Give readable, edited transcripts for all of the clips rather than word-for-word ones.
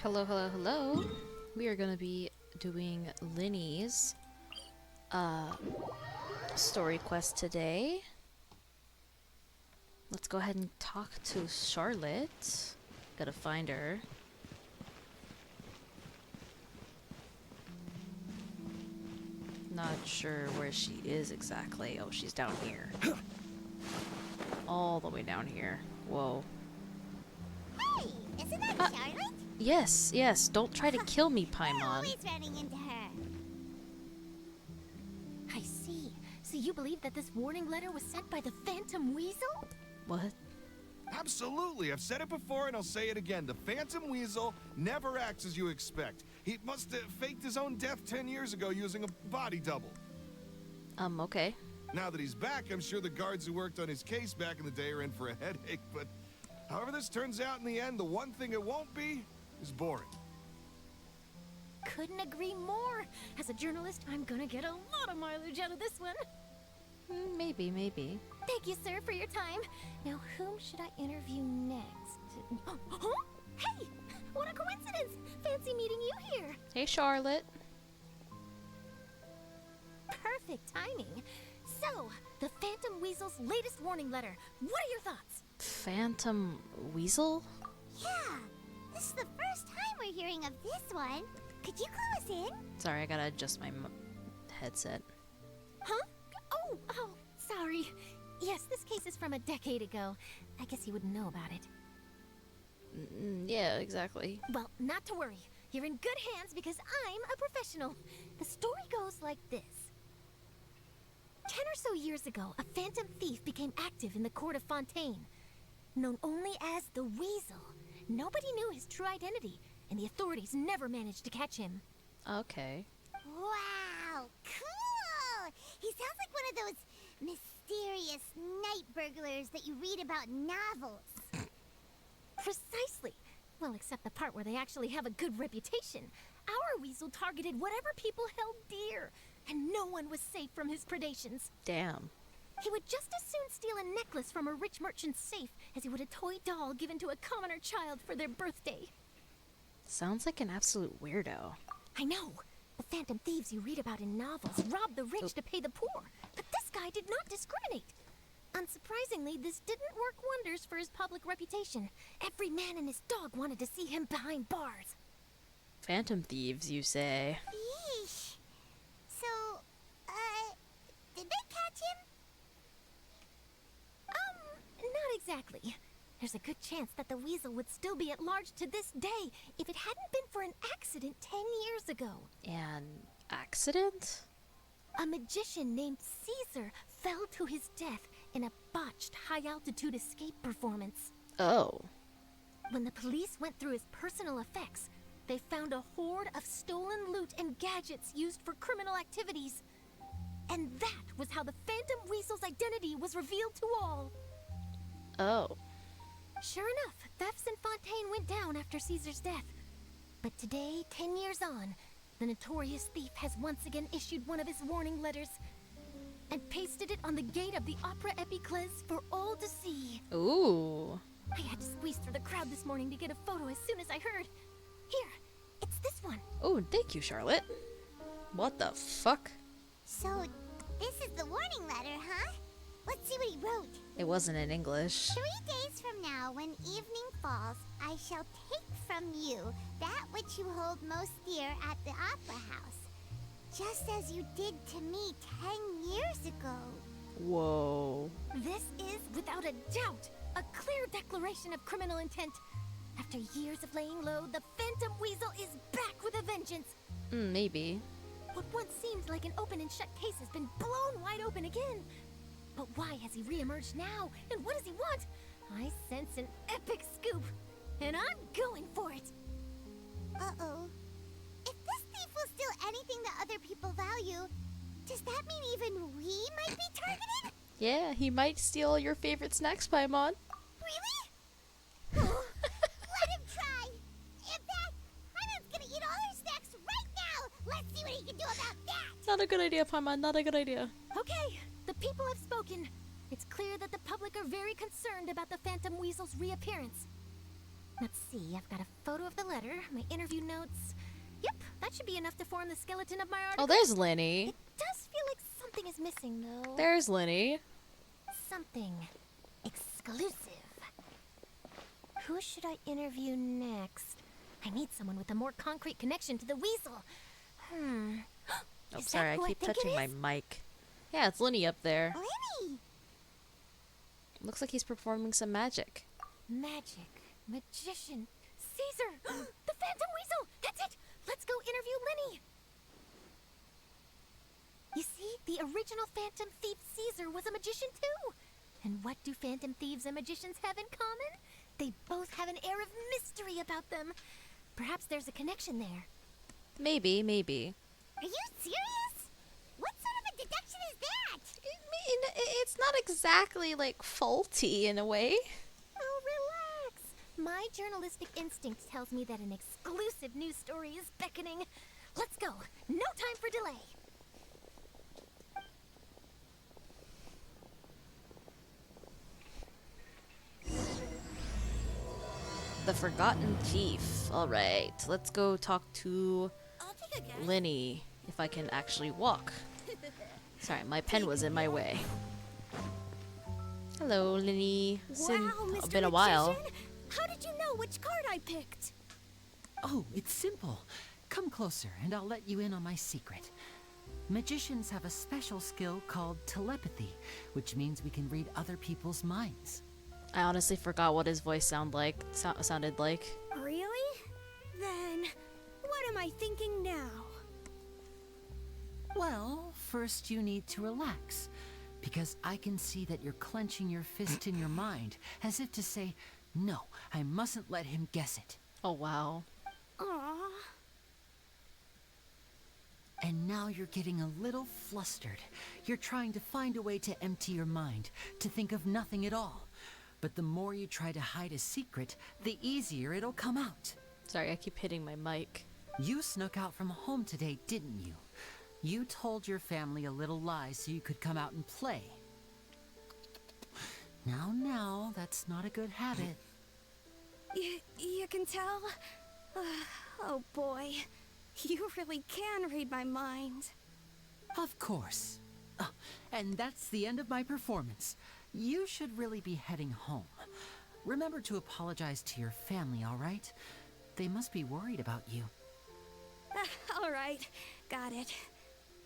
Hello, hello, hello. We are gonna be doing Lyney's story quest today. Let's go ahead and talk to Charlotte. Gotta find her. Not sure where she is exactly. Oh, she's down here. All the way down here. Whoa. Hey, isn't that Charlotte? Yes, yes. Don't try to kill me, You're Paimon. always running into her. I see. So you believe that this warning letter was sent by the Phantom Weasel? What? Absolutely. I've said it before and I'll say it again. The Phantom Weasel never acts as you expect. He must have faked his own death 10 years ago using a body double. Okay. Now that he's back, I'm sure the guards who worked on his case back in the day are in for a headache, but however this turns out in the end, the one thing it won't be is boring. Couldn't agree more. As a journalist, I'm gonna get a lot of mileage out of this one. Maybe. Thank you, sir, for your time. Now, whom should I interview next? Huh? Hey! What a coincidence! Fancy meeting you here. Hey, Charlotte. Perfect timing. So, the Phantom Weasel's latest warning letter. What are your thoughts? Phantom Weasel? Yeah, this is the first time we're hearing of this one. Could you clue us in? Sorry, I gotta adjust my headset. Huh? Oh, sorry. Yes, this case is from a decade ago. I guess you wouldn't know about it. Yeah, exactly. Well, not to worry. You're in good hands because I'm a professional. The story goes like this. 10 or so years ago, a phantom thief became active in the court of Fontaine. Known only as the Weasel, nobody knew his true identity, and the authorities never managed to catch him. Okay. Wow, cool! He sounds like one of those mysterious night burglars that you read about in novels. Precisely. Well, except the part where they actually have a good reputation. Our Weasel targeted whatever people held dear, and no one was safe from his predations. Damn. He would just as soon steal a necklace from a rich merchant's safe as he would a toy doll given to a commoner child for their birthday. Sounds like an absolute weirdo. I know. The phantom thieves you read about in novels rob the rich to pay the poor, but this guy did not discriminate. Unsurprisingly, this didn't work wonders for his public reputation. Every man and his dog wanted to see him behind bars. Phantom thieves, you say? Yeesh. So, did they catch him? Not exactly. There's a good chance that the Weasel would still be at large to this day if it hadn't been for an accident 10 years ago. An accident? A magician named Caesar fell to his death in a botched high-altitude escape performance. Oh. When the police went through his personal effects, they found a hoard of stolen loot and gadgets used for criminal activities. And that was how the Phantom Weasel's identity was revealed to all. Oh. Sure enough, thefts in Fontaine went down after Caesar's death. But today, 10 years on, the notorious thief has once again issued one of his warning letters and pasted it on the gate of the Opera Epiclese for all to see. Ooh. I had to squeeze through the crowd this morning to get a photo as soon as I heard. Here, it's this one. Oh, thank you, Charlotte. What the fuck? So, this is the warning letter, huh? Let's see what he wrote. It wasn't in English. 3 days from now, when evening falls, I shall take from you that which you hold most dear at the Opera House, just as you did to me 10 years ago. Whoa. This is, without a doubt, a clear declaration of criminal intent. After years of laying low, the Phantom Weasel is back with a vengeance. Maybe. What once seemed like an open and shut case has been blown wide open again. But why has he reemerged now? And what does he want? I sense an epic scoop, and I'm going for it. Uh-oh. If this thief will steal anything that other people value, does that mean even we might be targeted? Yeah, he might steal your favorite snacks, Paimon. Really? Oh, let him try. In fact, Hyman's gonna eat all our snacks right now. Let's see what he can do about that. Not a good idea, Paimon. Not a good idea. Okay, the people have spoken. It's clear that the public are very concerned about the Phantom Weasel's reappearance. Let's see. I've got a photo of the letter, my interview notes. Yep, that should be enough to form the skeleton of my article. Oh, there's Lyney. It does feel like something is missing, though. There's Lyney. Something exclusive. Who should I interview next? I need someone with a more concrete connection to the weasel. Oh, Is that sorry, I who keep think it touching my is? mic. Yeah, it's Lyney up there. Lyney! Looks like he's performing some magic. Magic. Magician. Caesar! The Phantom Weasel! That's it! Let's go interview Lyney! You see, the original Phantom Thief Caesar was a magician too! And what do Phantom Thieves and magicians have in common? They both have an air of mystery about them. Perhaps there's a connection there. Maybe, maybe. Are you serious? What sort of a deduction is that? I mean, it's not exactly, like, faulty in a way. Oh, relax. My journalistic instinct tells me that an exclusive news story is beckoning. Let's go. No time for delay. The Forgotten Thief. Alright, let's go talk to I'll take a guess. Lyney, if I can actually walk. Sorry, my pen was in my way. Hello, Lyney. It's been a while. How did you know which card I picked? Oh, it's simple. Come closer and I'll let you in on my secret. Magicians have a special skill called telepathy, which means we can read other people's minds. I honestly forgot what his voice sounded like. Really? Then, what am I thinking now? Well, first you need to relax, because I can see that you're clenching your fist in your mind, as if to say, no, I mustn't let him guess it. Oh, wow. Aww. And now you're getting a little flustered. You're trying to find a way to empty your mind, to think of nothing at all. But the more you try to hide a secret, the easier it'll come out. Sorry, I keep hitting my mic. You snuck out from home today, didn't you? You told your family a little lie so you could come out and play. Now, that's not a good habit. You can tell? Oh boy, you really can read my mind. Of course. And that's the end of my performance. You should really be heading home. Remember to apologize to your family, all right? They must be worried about you. All right, got it.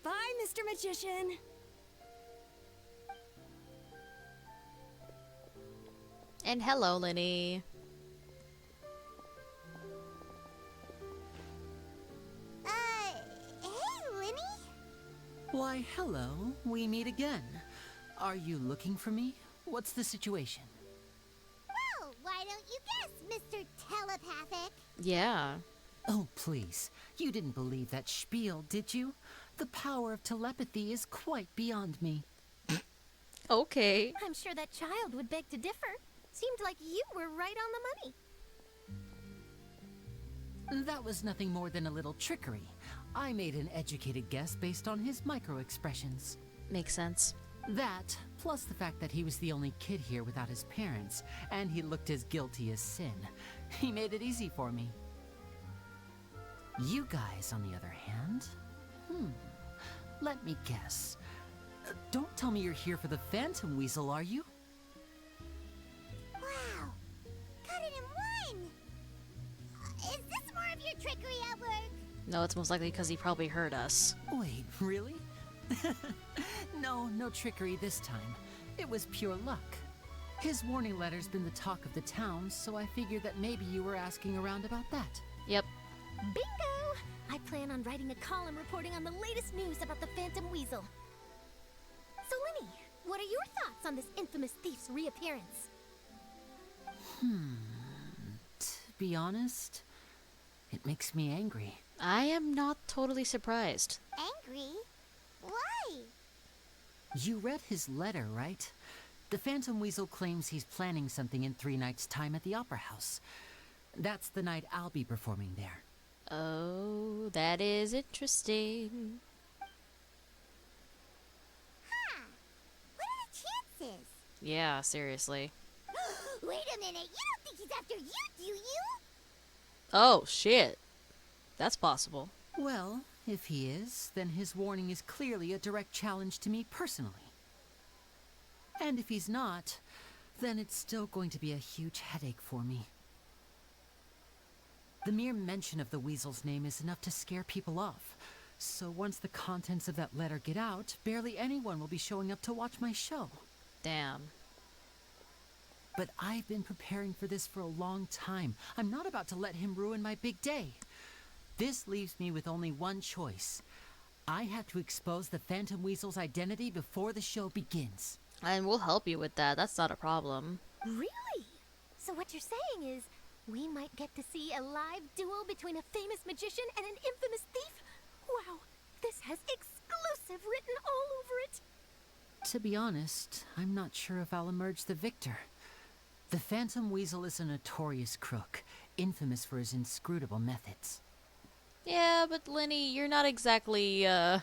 Bye, Mr. Magician. And hello, Lyney. Hey, Lyney? Why, hello. We meet again. Are you looking for me? What's the situation? Well, why don't you guess, Mr. Telepathic? Yeah. Oh, please. You didn't believe that spiel, did you? The power of telepathy is quite beyond me. Okay. I'm sure that child would beg to differ. Seemed like you were right on the money. That was nothing more than a little trickery. I made an educated guess based on his micro-expressions. Makes sense. That, plus the fact that he was the only kid here without his parents, and he looked as guilty as sin. He made it easy for me. You guys, on the other hand, let me guess. Don't tell me you're here for the Phantom Weasel, are you? Wow, cut it in one! Is this more of your trickery at work? No, it's most likely because he probably heard us. Wait, really? No trickery this time. It was pure luck. His warning letter's been the talk of the town, so I figured that maybe you were asking around about that. Yep. Bingo! I plan on writing a column reporting on the latest news about the Phantom Weasel. So, Lyney, what are your thoughts on this infamous thief's reappearance? To be honest, it makes me angry. I am not totally surprised. Angry? Why? You read his letter, right? The Phantom Weasel claims he's planning something in 3 nights' time at the Opera House. That's the night I'll be performing there. Oh, that is interesting. Huh. What are the chances? Yeah, seriously. Wait a minute, you don't think he's after you, do you? Oh, shit. That's possible. Well, if he is, then his warning is clearly a direct challenge to me personally. And if he's not, then it's still going to be a huge headache for me. The mere mention of the weasel's name is enough to scare people off. So once the contents of that letter get out, barely anyone will be showing up to watch my show. Damn. But I've been preparing for this for a long time. I'm not about to let him ruin my big day. This leaves me with only one choice. I have to expose the Phantom Weasel's identity before the show begins. And we'll help you with that. That's not a problem. Really? So what you're saying is, we might get to see a live duel between a famous magician and an infamous thief? Wow, this has exclusive written all over it. To be honest, I'm not sure if I'll emerge the victor. The Phantom Weasel is a notorious crook, infamous for his inscrutable methods. Yeah, but Lyney, you're not exactly, if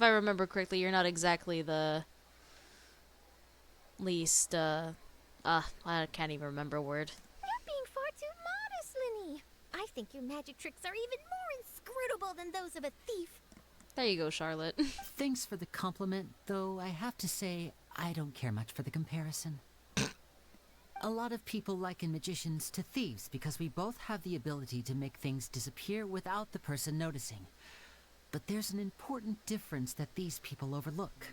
I remember correctly, you're not exactly the least, I can't even remember a word. You're being far too modest, Lyney. I think your magic tricks are even more inscrutable than those of a thief. There you go, Charlotte. Thanks for the compliment, though I have to say, I don't care much for the comparison. A lot of people liken magicians to thieves because we both have the ability to make things disappear without the person noticing. But there's an important difference that these people overlook.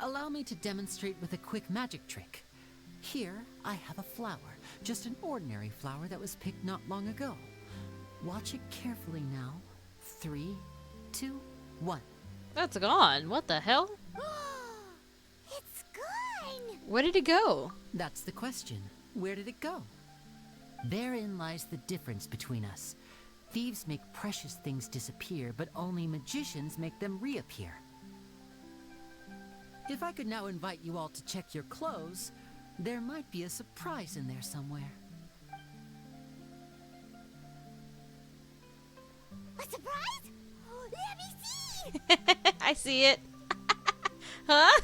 Allow me to demonstrate with a quick magic trick. Here, I have a flower, just an ordinary flower that was picked not long ago. Watch it carefully now. 3, 2, 1. That's gone. What the hell? It's gone! Where did it go? That's the question. Where did it go? Therein lies the difference between us. Thieves make precious things disappear, but only magicians make them reappear. If I could now invite you all to check your clothes, there might be a surprise in there somewhere. A surprise? Let me see! I see it. Huh?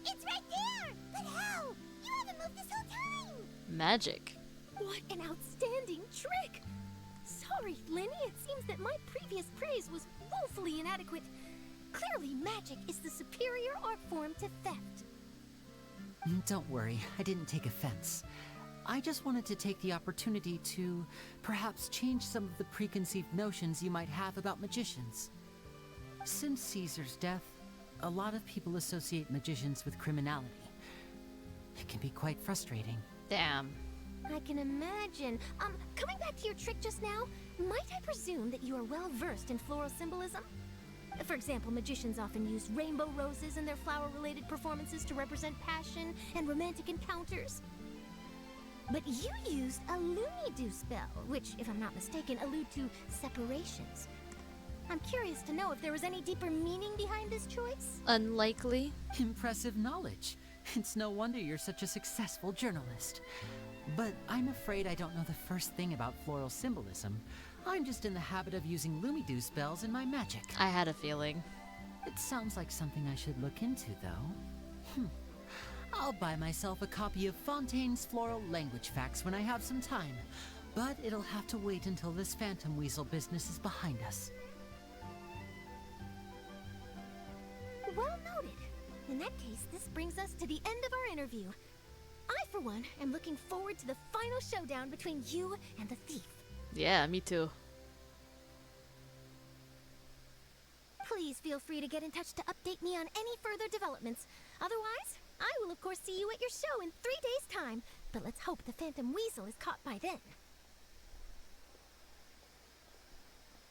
It's right there! But how? You haven't moved this whole time! Magic. What an outstanding trick! Sorry, Lyney, it seems that my previous praise was woefully inadequate. Clearly, magic is the superior art form to theft. Don't worry, I didn't take offense. I just wanted to take the opportunity to perhaps change some of the preconceived notions you might have about magicians. Since Caesar's death, a lot of people associate magicians with criminality. It can be quite frustrating. Damn. I can imagine. Coming back to your trick just now, might I presume that you are well versed in floral symbolism? For example, magicians often use rainbow roses in their flower-related performances to represent passion and romantic encounters. But you used a Looney-Doo spell, which, if I'm not mistaken, allude to separations. I'm curious to know if there was any deeper meaning behind this choice? Unlikely. Impressive knowledge. It's no wonder you're such a successful journalist. But I'm afraid I don't know the first thing about floral symbolism. I'm just in the habit of using Looney-Doo spells in my magic. I had a feeling. It sounds like something I should look into, though. I'll buy myself a copy of Fontaine's Floral Language Facts when I have some time. But it'll have to wait until this Phantom Weasel business is behind us. Well noted. In that case, this brings us to the end of our interview. I, for one, am looking forward to the final showdown between you and the thief. Yeah, me too. Please feel free to get in touch to update me on any further developments. Otherwise, I will of course see you at your show in 3 days' time. But let's hope the Phantom Weasel is caught by then.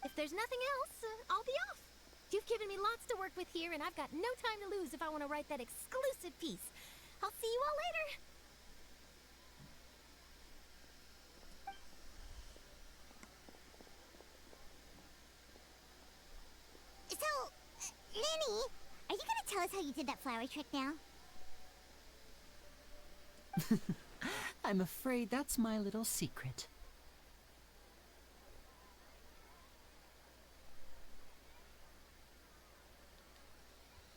If there's nothing else, I'll be off. You've given me lots to work with here, and I've got no time to lose if I want to write that exclusive piece. I'll see you all later. So, Lyney, are you gonna tell us how you did that flower trick now? I'm afraid that's my little secret.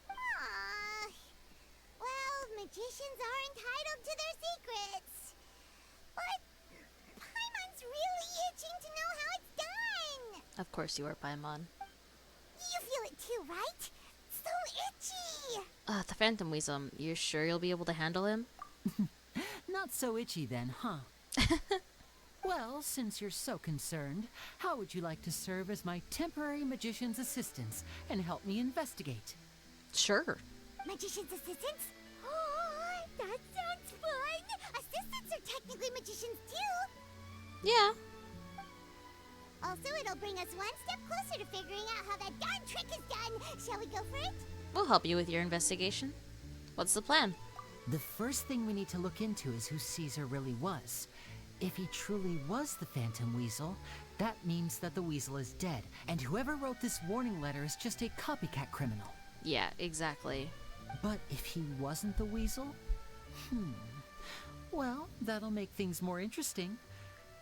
Aww. Well, magicians are entitled to their secrets. Of course you are, Paimon. You feel it too, right? So itchy! The Phantom Weasel, you sure you'll be able to handle him? Not so itchy then, huh? Well, since you're so concerned, how would you like to serve as my temporary magician's assistants and help me investigate? Sure. Magician's assistants? Oh, that sounds fun! Assistants are technically magicians too! Yeah. Also, it'll bring us one step closer to figuring out how that darn trick is done. Shall we go for it? We'll help you with your investigation. What's the plan? The first thing we need to look into is who Caesar really was. If he truly was the Phantom Weasel, that means that the weasel is dead, and whoever wrote this warning letter is just a copycat criminal. Yeah, exactly. But if he wasn't the weasel? Well, that'll make things more interesting.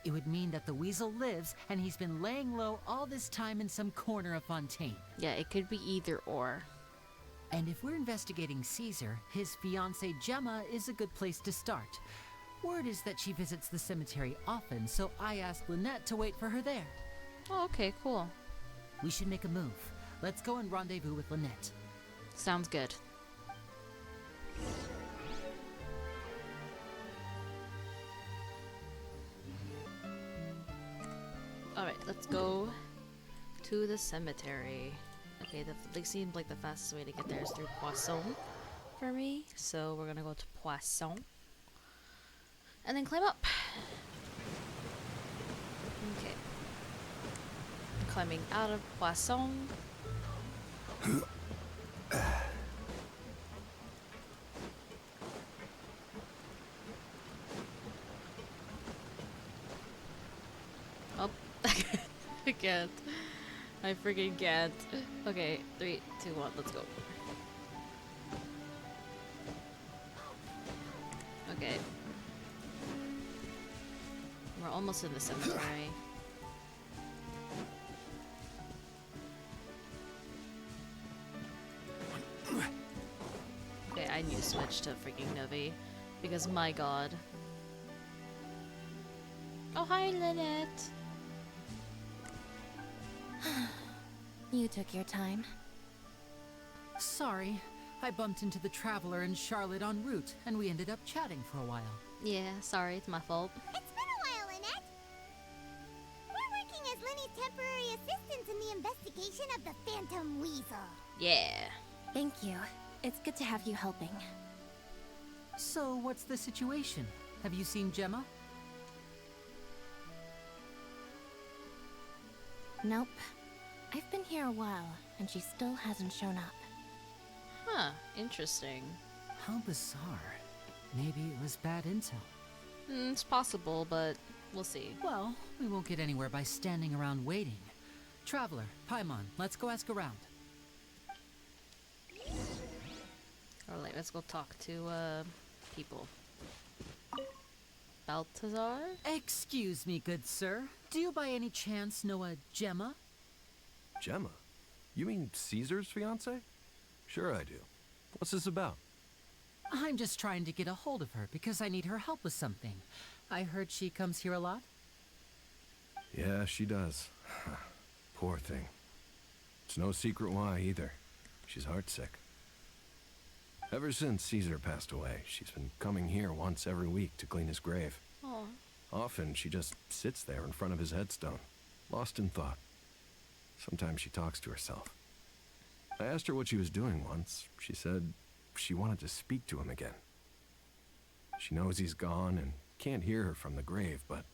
It would mean that the weasel lives, and he's been laying low all this time in some corner of Fontaine. Yeah, it could be either or. And if we're investigating Caesar, his fiancée Gemma is a good place to start. Word is that she visits the cemetery often, so I asked Lynette to wait for her there. Oh, okay, cool. We should make a move. Let's go and rendezvous with Lynette. Sounds good. Alright, let's go to the cemetery. Okay, that seems like the fastest way to get there is through Poisson for me. So we're gonna go to Poisson. And then climb up. Okay. Climbing out of Poisson. Oh, I can't. I freaking can't. Okay, 3, 2, 1, let's go. Okay. We're almost in the cemetery. Okay, I knew switch to freaking Novi. Because my god. Oh, hi, Lynette. You took your time. Sorry, I bumped into the Traveler and Charlotte en route, and we ended up chatting for a while. Yeah, sorry, it's my fault. It's been a while, Lynette. We're working as Lyney's temporary assistants in the investigation of the Phantom Weasel. Yeah. Thank you. It's good to have you helping. So, what's the situation? Have you seen Gemma? Nope. I've been here a while, and she still hasn't shown up. Huh, interesting. How bizarre. Maybe it was bad intel. It's possible, but we'll see. Well, we won't get anywhere by standing around waiting. Traveler, Paimon, let's go ask around. Alright, let's go talk to, people. Balthazar? Excuse me, good sir. Do you by any chance know a Gemma? Gemma? You mean Caesar's fiance? Sure I do. What's this about? I'm just trying to get a hold of her because I need her help with something. I heard she comes here a lot. Yeah, she does. Poor thing. It's no secret why either. She's heartsick. Ever since Caesar passed away, she's been coming here once every week to clean his grave. Oh. Often she just sits there in front of his headstone, lost in thought. Sometimes she talks to herself. I asked her what she was doing once. She said she wanted to speak to him again. She knows he's gone and can't hear her from the grave, but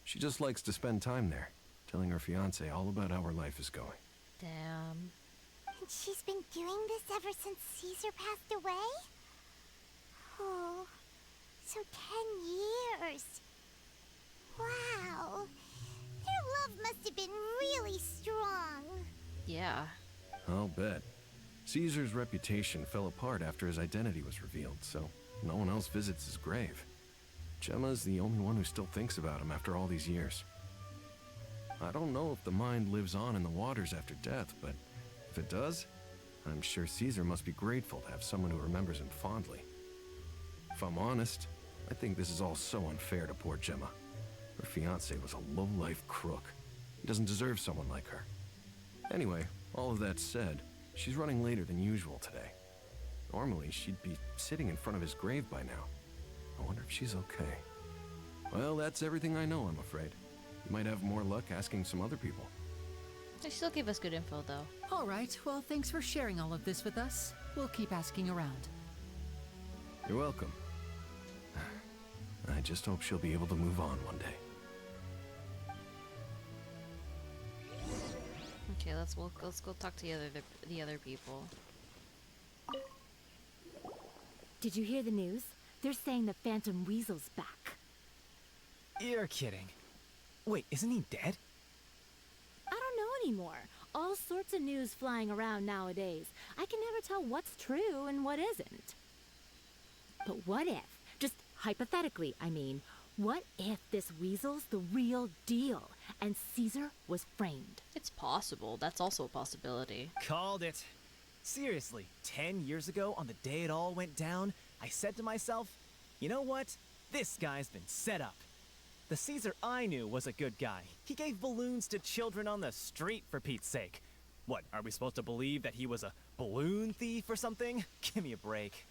she just likes to spend time there, telling her fiancé all about how her life is going. Damn. And she's been doing this ever since Caesar passed away? Oh, so 10 years. Wow. Their love must have been really strong. Yeah. I'll bet. Caesar's reputation fell apart after his identity was revealed, so no one else visits his grave. Gemma's the only one who still thinks about him after all these years. I don't know if the mind lives on in the waters after death, but if it does, I'm sure Caesar must be grateful to have someone who remembers him fondly. If I'm honest, I think this is all so unfair to poor Gemma. Her fiancé was a low-life crook. He doesn't deserve someone like her. Anyway, all of that said, she's running later than usual today. Normally, she'd be sitting in front of his grave by now. I wonder if she's okay. Well, that's everything I know, I'm afraid. You might have more luck asking some other people. They still gave us good info, though. All right, well, thanks for sharing all of this with us. We'll keep asking around. You're welcome. I just hope she'll be able to move on one day. Okay, let's go talk to the other people. Did you hear the news? They're saying the Phantom Weasel's back. You're kidding. Wait, isn't he dead? I don't know anymore. All sorts of news flying around nowadays. I can never tell what's true and what isn't. But what if, just hypothetically, I mean, what if this weasel's the real deal and Caesar was framed? It's possible. That's also a possibility. Called it. Seriously, 10 years ago, on the day it all went down, I said to myself, you know what? This guy's been set up. The Caesar I knew was a good guy. He gave balloons to children on the street, for Pete's sake. What, are we supposed to believe that he was a balloon thief or something? Give me a break.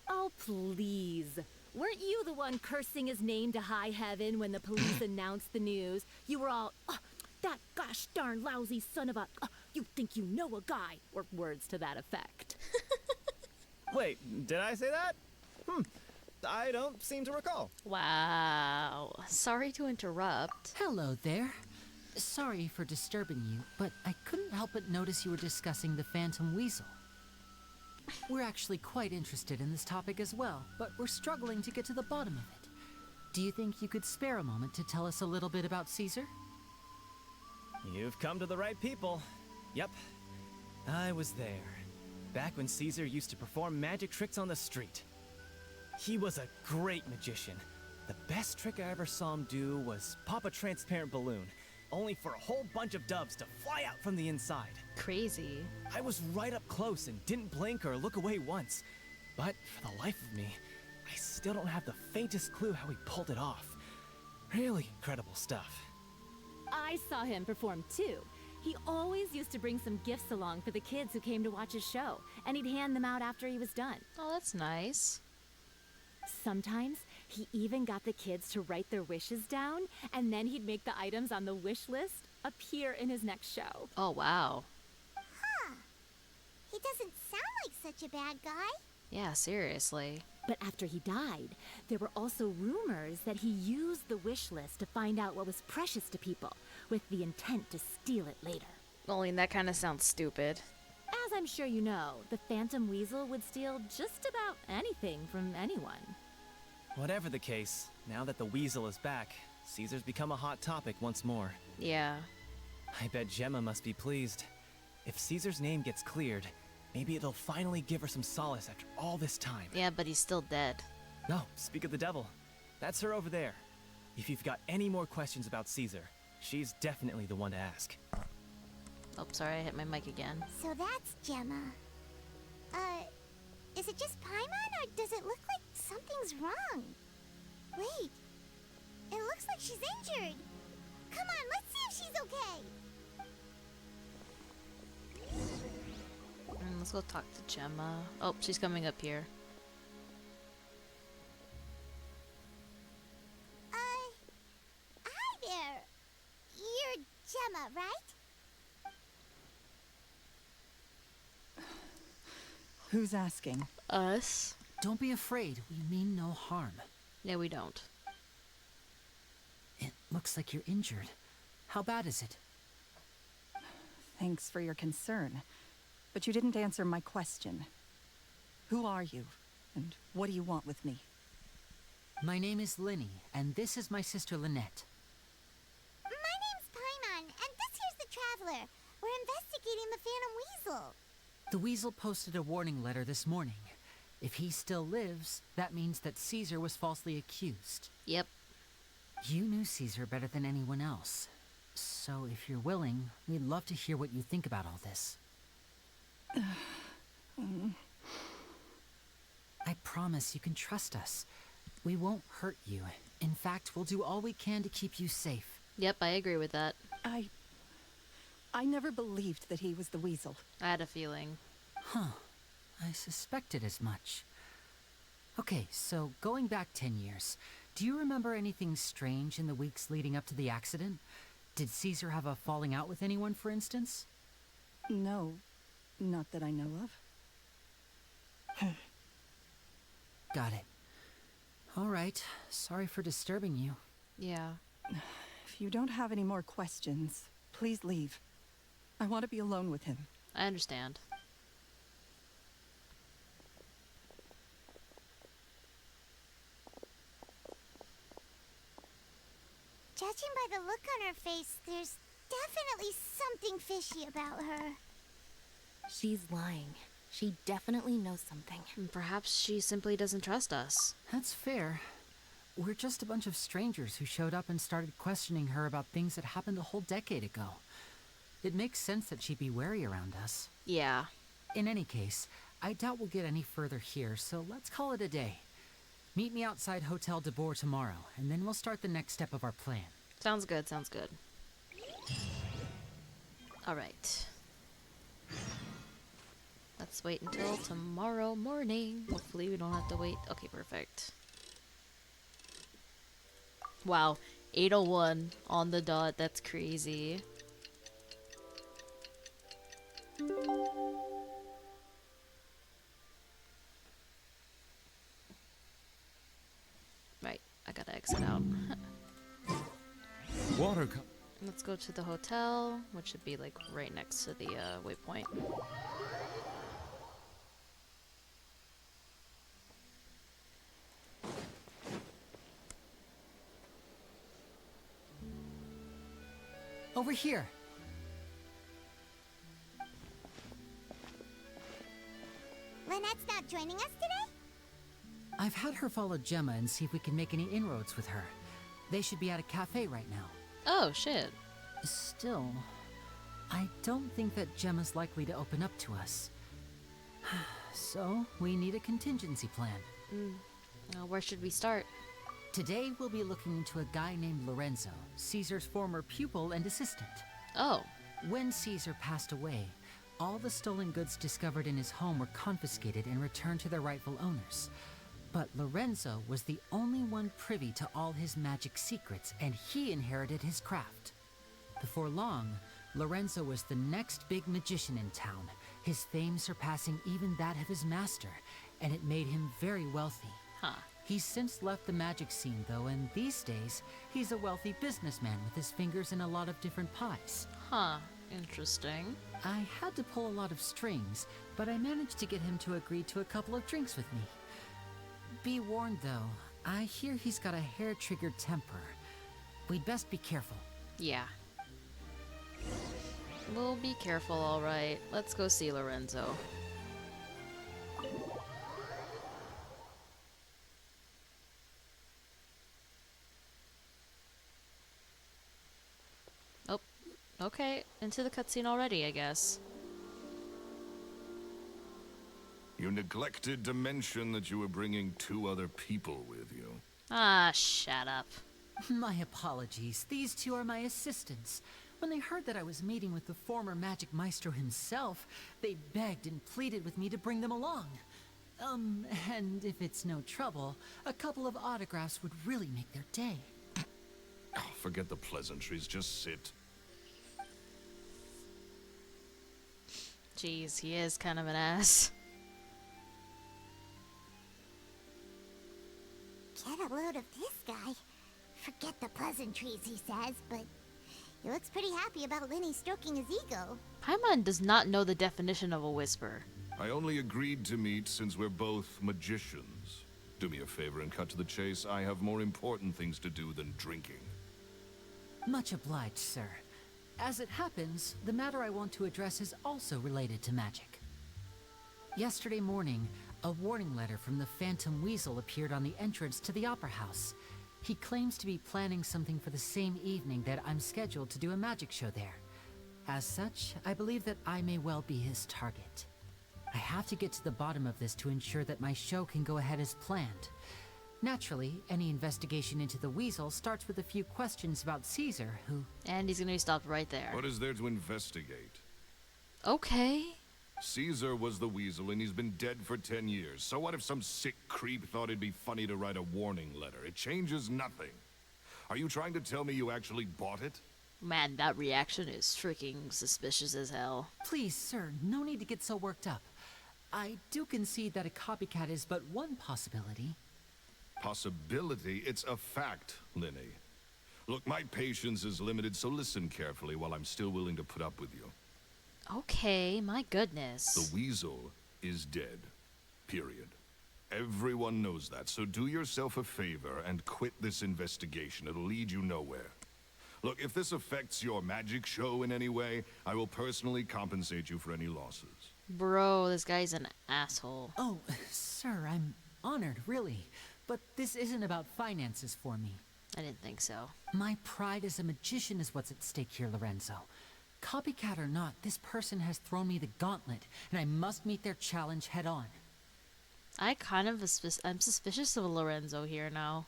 Oh, please. Weren't you the one cursing his name to high heaven when the police announced the news? You were all, "Oh, that gosh darn lousy son of a, you think you know a guy," or words to that effect. Wait, did I say that? I don't seem to recall. Wow. Sorry to interrupt. Hello there. Sorry for disturbing you, but I couldn't help but notice you were discussing the Phantom Weasel. We're actually quite interested in this topic as well, but we're struggling to get to the bottom of it. Do you think you could spare a moment to tell us a little bit about Caesar? You've come to the right people. Yep, I was there. Back when Caesar used to perform magic tricks on the street. He was a great magician. The best trick I ever saw him do was pop a transparent balloon, only for a whole bunch of doves to fly out from the inside. Crazy. I was right up close and didn't blink or look away once. But for the life of me, I still don't have the faintest clue how he pulled it off. Really incredible stuff. I saw him perform too. He always used to bring some gifts along for the kids who came to watch his show, and he'd hand them out after he was done. Oh, that's nice. Sometimes he even got the kids to write their wishes down, and then he'd make the items on the wish list appear in his next show. Oh, wow. Huh. He doesn't sound like such a bad guy. Yeah, seriously. But after he died, there were also rumors that he used the wish list to find out what was precious to people, with the intent to steal it later. Only that kind of sounds stupid. As I'm sure you know, the Phantom Weasel would steal just about anything from anyone. Whatever the case, now that the Weasel is back, Caesar's become a hot topic once more. Yeah. I bet Gemma must be pleased. If Caesar's name gets cleared, maybe it'll finally give her some solace after all this time. Yeah, but he's still dead. No, speak of the devil. That's her over there. If you've got any more questions about Caesar, she's definitely the one to ask. Oh, sorry, I hit my mic again. So that's Gemma. Is it just Paimon, or does it look like something's wrong? Wait, it looks like she's injured. Come on, let's see if she's okay. Let's go talk to Gemma. Oh, she's coming up here. Hi there. You're Gemma, right? Who's asking? Us? Don't be afraid. We mean no harm. Yeah, we don't. It looks like you're injured. How bad is it? Thanks for your concern, but you didn't answer my question. Who are you, and what do you want with me? My name is Lyney, and this is my sister Lynette. My name's Paimon, and this here's the Traveler. We're investigating the Phantom Weasel. The Weasel posted a warning letter this morning. If he still lives, that means that Caesar was falsely accused. Yep. You knew Caesar better than anyone else. So if you're willing, we'd love to hear what you think about all this. I promise you can trust us. We won't hurt you. In fact, we'll do all we can to keep you safe. Yep, I agree with that. I never believed that he was the weasel. I had a feeling. Huh. I suspected as much. Okay, so going back 10 years, do you remember anything strange in the weeks leading up to the accident? Did Caesar have a falling out with anyone, for instance? No, not that I know of. Got it. All right. Sorry for disturbing you. Yeah. If you don't have any more questions, please leave. I want to be alone with him. I understand. Judging by the look on her face, there's definitely something fishy about her. She's lying. She definitely knows something. Perhaps she simply doesn't trust us. That's fair. We're just a bunch of strangers who showed up and started questioning her about things that happened a whole decade ago. It makes sense that she'd be wary around us. Yeah. In any case, I doubt we'll get any further here, so let's call it a day. Meet me outside Hotel de Boer tomorrow, and then we'll start the next step of our plan. Sounds good, sounds good. Alright. Let's wait until tomorrow morning. Hopefully we don't have to wait. Okay, perfect. Wow, 8:01 on the dot. That's crazy. Right, I gotta exit out. Water. Let's go to the hotel, which should be like right next to the waypoint. Over here. Lynette's not joining us today? I've had her follow Gemma and see if we can make any inroads with her. They should be at a cafe right now. Oh, shit. Still, I don't think that Gemma's likely to open up to us. So, we need a contingency plan. Where should we start? Today, we'll be looking into a guy named Lorenzo, Caesar's former pupil and assistant. Oh, When Caesar passed away, all the stolen goods discovered in his home were confiscated and returned to their rightful owners. But Lorenzo was the only one privy to all his magic secrets, and he inherited his craft. Before long, Lorenzo was the next big magician in town, his fame surpassing even that of his master, and it made him very wealthy. huh. He's since left the magic scene, though, and these days, he's a wealthy businessman with his fingers in a lot of different pies. Huh. Interesting. I had to pull a lot of strings, but I managed to get him to agree to a couple of drinks with me. Be warned, though, I hear he's got a hair-triggered temper. We'd best be careful. Yeah. We'll be careful, alright. Let's go see Lorenzo. Oh, okay. Into the cutscene already, I guess. You neglected to mention that you were bringing 2 other people with you. Ah, shut up. My apologies. These 2 are my assistants. When they heard that I was meeting with the former magic maestro himself, they begged and pleaded with me to bring them along. And if it's no trouble, a couple of autographs would really make their day. Forget the pleasantries, just sit. Jeez, he is kind of an ass. Get a load of this guy. Forget the pleasantries, he says, but he looks pretty happy about Lyney stroking his ego. Paimon does not know the definition of a whisper. I only agreed to meet since we're both magicians. Do me a favor and cut to the chase. I have more important things to do than drinking. Much obliged, sir. As it happens, the matter I want to address is also related to magic. Yesterday morning, a warning letter from the Phantom Weasel appeared on the entrance to the Opera House. He claims to be planning something for the same evening that I'm scheduled to do a magic show there. As such, I believe that I may well be his target. I have to get to the bottom of this to ensure that my show can go ahead as planned. Naturally, any investigation into the weasel starts with a few questions about Caesar, who... And he's gonna be stopped right there. What is there to investigate? Okay. Caesar was the weasel, and he's been dead for 10 years. So what if some sick creep thought it'd be funny to write a warning letter? It changes nothing. Are you trying to tell me you actually bought it? Man, that reaction is freaking suspicious as hell. Please, sir, no need to get so worked up. I do concede that a copycat is but one possibility. Possibility? It's a fact, Lyney. Look, my patience is limited, so listen carefully while I'm still willing to put up with you. Okay, my goodness. The weasel is dead. Period. Everyone knows that, so do yourself a favor and quit this investigation. It'll lead you nowhere. Look, if this affects your magic show in any way, I will personally compensate you for any losses. Bro, this guy's an asshole. Oh, sir, I'm honored, really. But this isn't about finances for me. I didn't think so. My pride as a magician is what's at stake here, Lorenzo. Copycat or not, this person has thrown me the gauntlet, and I must meet their challenge head on. I kind of I'm suspicious of Lorenzo here now.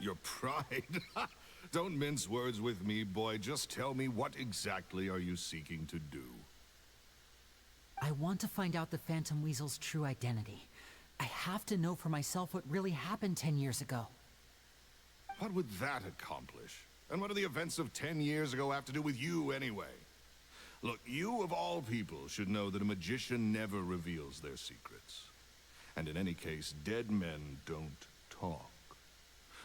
Your pride? Don't mince words with me, boy. Just tell me, what exactly are you seeking to do? I want to find out the Phantom Weasel's true identity. I have to know for myself what really happened 10 years ago. What would that accomplish? And what do the events of 10 years ago have to do with you, anyway? Look, you of all people should know that a magician never reveals their secrets. And in any case, dead men don't talk.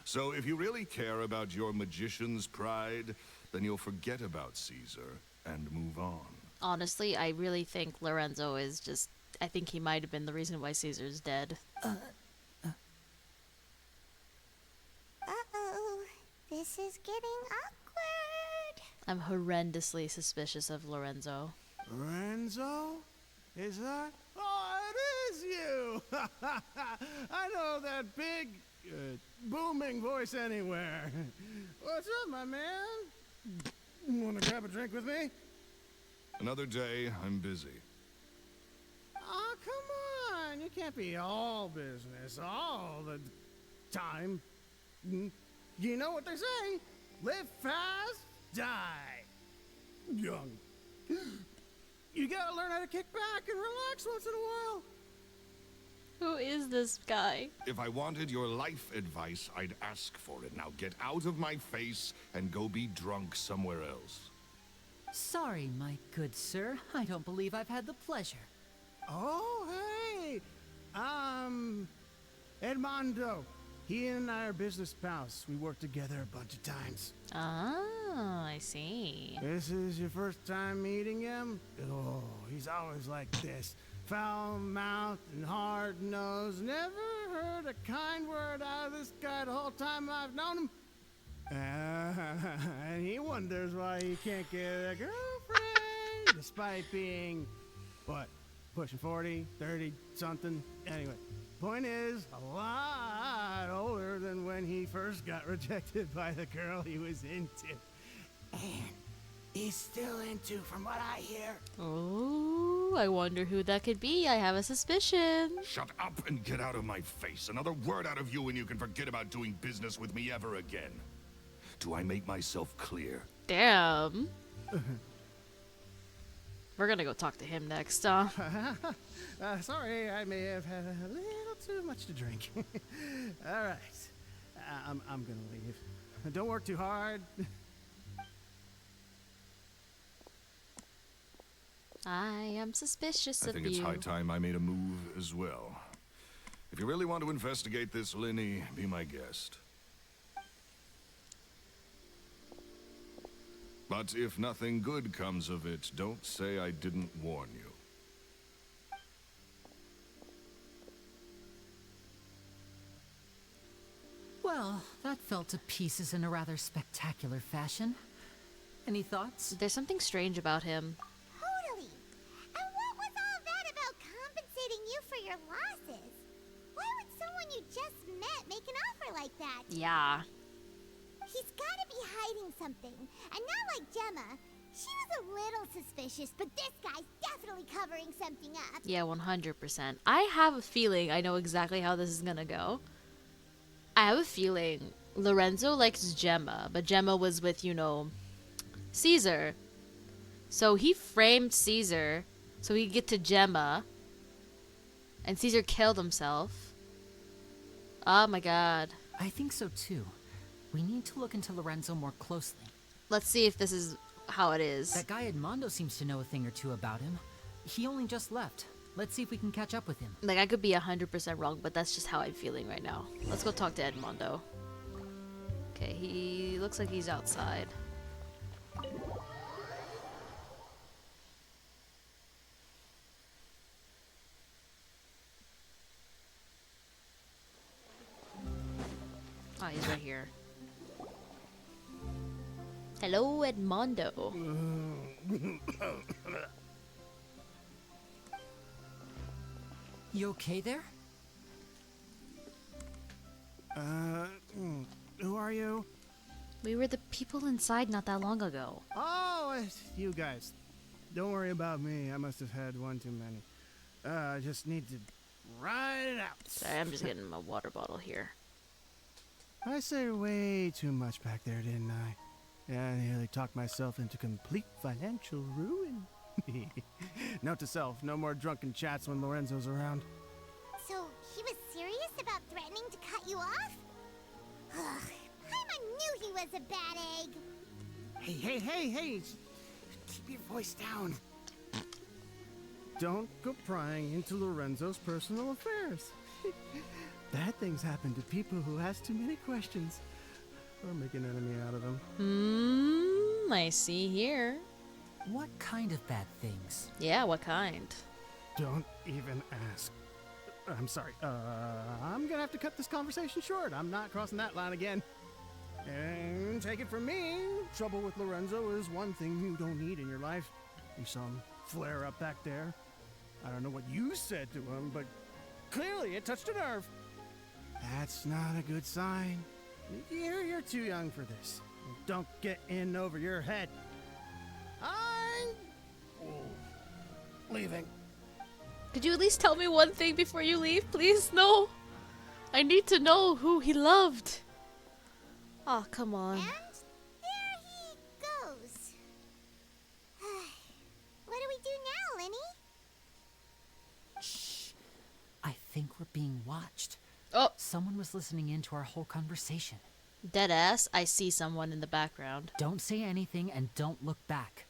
So if you really care about your magician's pride, then you'll forget about Caesar and move on. Honestly, I really think Lorenzo is just... I think he might have been the reason why Caesar's dead. Uh-oh. This is getting awkward. I'm horrendously suspicious of Lorenzo. Lorenzo? Is that? Oh, it is you! I know that big, booming voice anywhere. What's up, my man? Wanna grab a drink with me? Another day, I'm busy. Oh, come on. You can't be all business all the time. You know what they say? Live fast, die young. You gotta learn how to kick back and relax once in a while. Who is this guy? If I wanted your life advice, I'd ask for it. Now get out of my face and go be drunk somewhere else. Sorry, my good sir. I don't believe I've had the pleasure. Oh, hey! Edmondo. He and I are business pals. We worked together a bunch of times. Ah, I see. This is your first time meeting him? Oh, he's always like this. Foul-mouthed and hard-nosed. Never heard a kind word out of this guy the whole time I've known him. And he wonders why he can't get a girlfriend, despite being, what, pushing 40, 30, something? Anyway, point is, a lot older than when he first got rejected by the girl he was into. And he's still into, from what I hear. Oh, I wonder who that could be. I have a suspicion. Shut up and get out of my face. Another word out of you and you can forget about doing business with me ever again. Do I make myself clear? Damn. We're gonna go talk to him next, Sorry, I may have had a little too much to drink. All right, I'm gonna leave. Don't work too hard. I am suspicious I of think you. it's high time I made a move as well. If you really want to investigate this, Lyney, be my guest. But if nothing good comes of it, don't say I didn't warn you. Well, that fell to pieces in a rather spectacular fashion. Any thoughts? There's something strange about him. Totally. And what was all that about compensating you for your losses? Why would someone you just met make an offer like that? Yeah. He's gotta be hiding something. And not like Gemma. She was a little suspicious, but this guy's definitely covering something up. Yeah, 100%. I have a feeling I know exactly how this is gonna go. I have a feeling Lorenzo likes Gemma, but Gemma was with, you know, Caesar. So he framed Caesar so he could get to Gemma. And Caesar killed himself. Oh my god. I think so too. We need to look into Lorenzo more closely. Let's see if this is how it is. That guy Edmondo seems to know a thing or two about him. He only just left. Let's see if we can catch up with him. Like, I could be 100% wrong, but that's just how I'm feeling right now. Let's go talk to Edmondo. Okay, he looks like he's outside. Oh, he's right here. Hello, Edmondo. You okay there? Who are you? We were the people inside not that long ago. Oh, it's you guys. Don't worry about me. I must have had one too many. I just need to ride it out. Sorry, I'm just getting my water bottle here. I said way too much back there, didn't I? Yeah, I nearly talked myself into complete financial ruin. Note to self, no more drunken chats when Lorenzo's around. So, he was serious about threatening to cut you off? Ugh, Paimon knew he was a bad egg. Hey, keep your voice down. Don't go prying into Lorenzo's personal affairs. Bad things happen to people who ask too many questions or make an enemy out of them. I see here. What kind of bad things? Yeah, what kind? Don't even ask. I'm sorry. I'm gonna have to cut this conversation short. I'm not crossing that line again. And take it from me, trouble with Lorenzo is one thing you don't need in your life. You saw him flare up back there. I don't know what you said to him, but clearly it touched a nerve. That's not a good sign. You're too young for this. Don't get in over your head. I'm leaving. Could you at least tell me one thing before you leave, please? No. I need to know who he loved. Oh, come on. And there he goes. What do we do now, Lyney? Shh. I think we're being watched. Oh. Someone was listening in to our whole conversation. Deadass, I see someone in the background. Don't say anything and don't look back.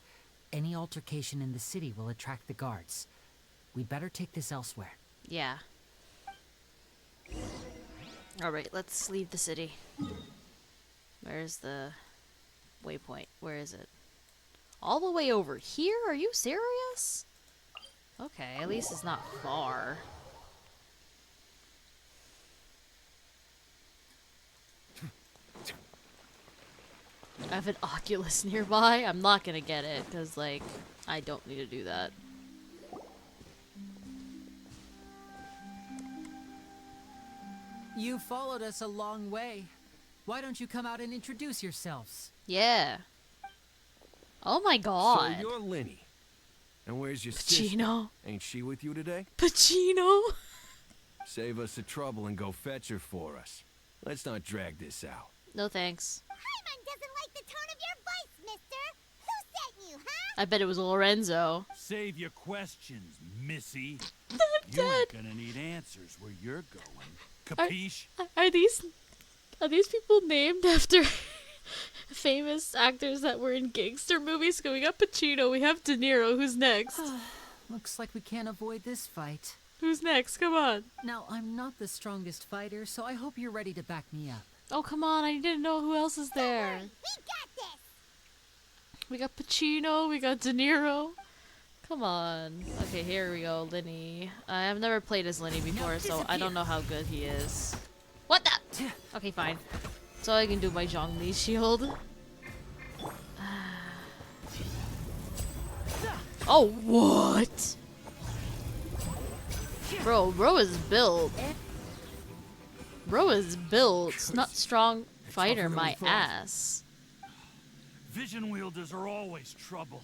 Any altercation in the city will attract the guards. We'd better take this elsewhere. Yeah. Alright, let's leave the city. Where's the waypoint? Where is it? All the way over here? Are you serious? Okay, at least it's not far. I have an Oculus nearby. I'm not gonna get it, because, like, I don't need to do that. You followed us a long way. Why don't you come out and introduce yourselves? Yeah. Oh my god. So you're Lyney. And where's your sister? Pacino. Ain't she with you today? Pacino. Save us the trouble and go fetch her for us. Let's not drag this out. No thanks. Paimon doesn't like the tone of your voice, mister. Who sent you, huh? I bet it was Lorenzo. Save your questions, missy. I'm You ain't dead. gonna need answers where you're going. Capiche? Are these people named after famous actors that were in gangster movies? So we got Pacino, we have De Niro. Who's next? Looks like we can't avoid this fight. Who's next? Come on. Now, I'm not the strongest fighter, so I hope you're ready to back me up. Oh, come on. I didn't know who else is there. We got this. We got Pacino, we got De Niro. Come on. Okay, here we go, Lyney. I've never played as Lyney before, so I don't know how good he is. What the? Okay, fine. So I can do my Zhongli shield. Oh, what? Bro is built. Bro is built. Not strong fighter, my ass. Vision wielders are always trouble.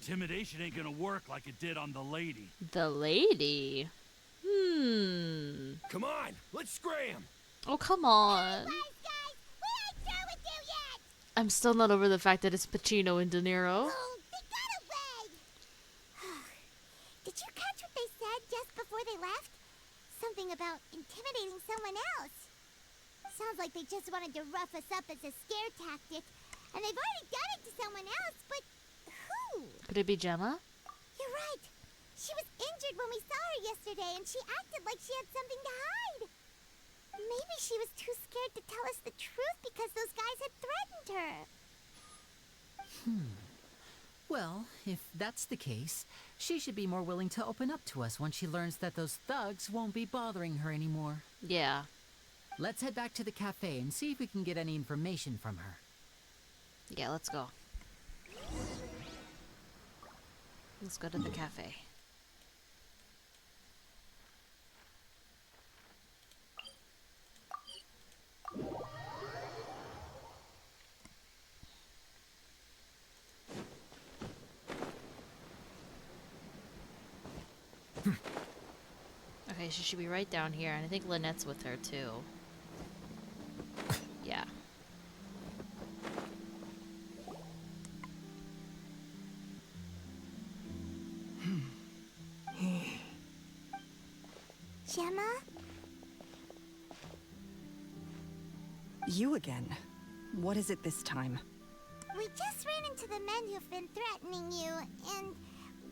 Intimidation ain't gonna work like it did on the lady. The lady? Come on, let's scram. Oh, come on. Wise guys, we ain't through with you yet! I'm still not over the fact that it's Pacino and De Niro. Oh, they got away! Did you catch what they said just before they left? Something about intimidating someone else. Sounds like they just wanted to rough us up as a scare tactic. And they've already done it to someone else, but who? Could it be Gemma? You're right. She was injured when we saw her yesterday, and she acted like she had something to hide. Maybe she was too scared to tell us the truth because those guys had threatened her. Well, if that's the case, she should be more willing to open up to us once she learns that those thugs won't be bothering her anymore. Yeah. Let's head back to the cafe and see if we can get any information from her. Yeah, let's go. Let's go to the cafe. Okay, she should be right down here, and I think Lynette's with her too. Yeah. Gemma? You again. What is it this time? We just ran into the men who've been threatening you, and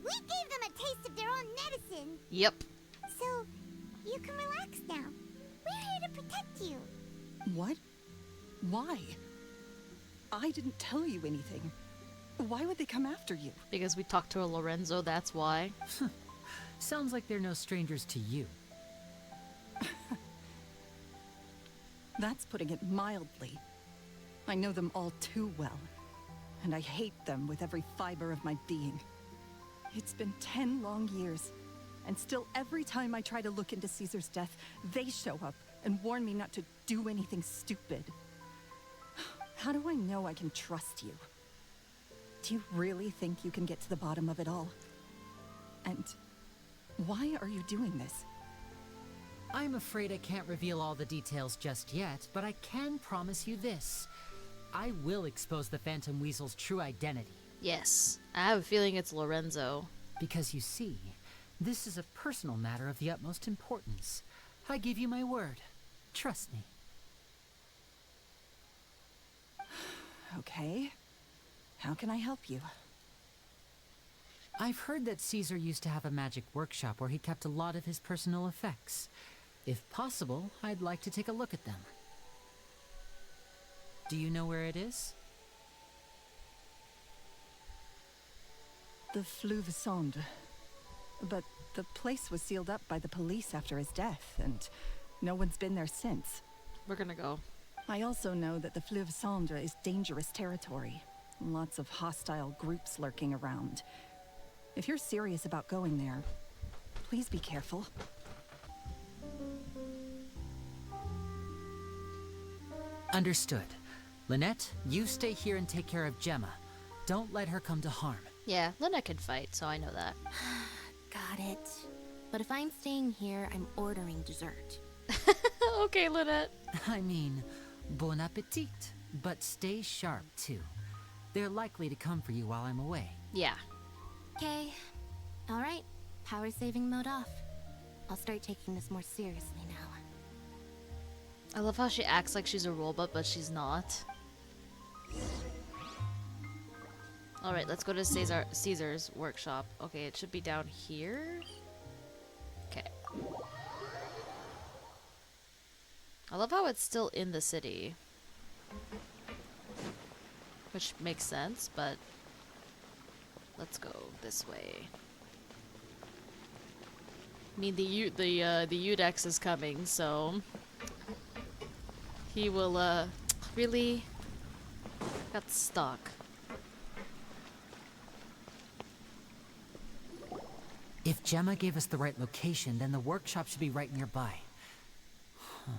we gave them a taste of their own medicine. Yep. So, you can relax now. We're here to protect you. What? Why? I didn't tell you anything. Why would they come after you? Because we talked to Lorenzo, that's why. Sounds like they're no strangers to you. That's putting it mildly. I know them all too well, and I hate them with every fiber of my being. It's been 10 long years, and still every time I try to look into Caesar's death, they show up and warn me not to do anything stupid. How do I know I can trust you? Do you really think you can get to the bottom of it all? And why are you doing this? I'm afraid I can't reveal all the details just yet, but I can promise you this. I will expose the Phantom Weasel's true identity. Yes. I have a feeling it's Lorenzo. Because you see, this is a personal matter of the utmost importance. I give you my word. Trust me. Okay. How can I help you? I've heard that Caesar used to have a magic workshop where he kept a lot of his personal effects. If possible, I'd like to take a look at them. Do you know where it is? The Fuscus. But the place was sealed up by the police after his death, and no one's been there since. We're gonna go. I also know that the Fuscus is dangerous territory. Lots of hostile groups lurking around. If you're serious about going there, please be careful. Understood. Lynette, you stay here and take care of Gemma. Don't let her come to harm. Yeah, Lynette can fight, so I know that. Got it. But if I'm staying here, I'm ordering dessert. Okay, Lynette. I mean, bon appetit. But stay sharp, too. They're likely to come for you while I'm away. Yeah. Okay. Alright. Power saving mode off. I'll start taking this more seriously now. I love how she acts like she's a robot, but she's not. Alright, let's go to Caesar's workshop. Okay, it should be down here. Okay. I love how it's still in the city. Which makes sense, but let's go this way. I mean, the Udex is coming, so he will really got stuck. If Gemma gave us the right location, then the workshop should be right nearby. Huh.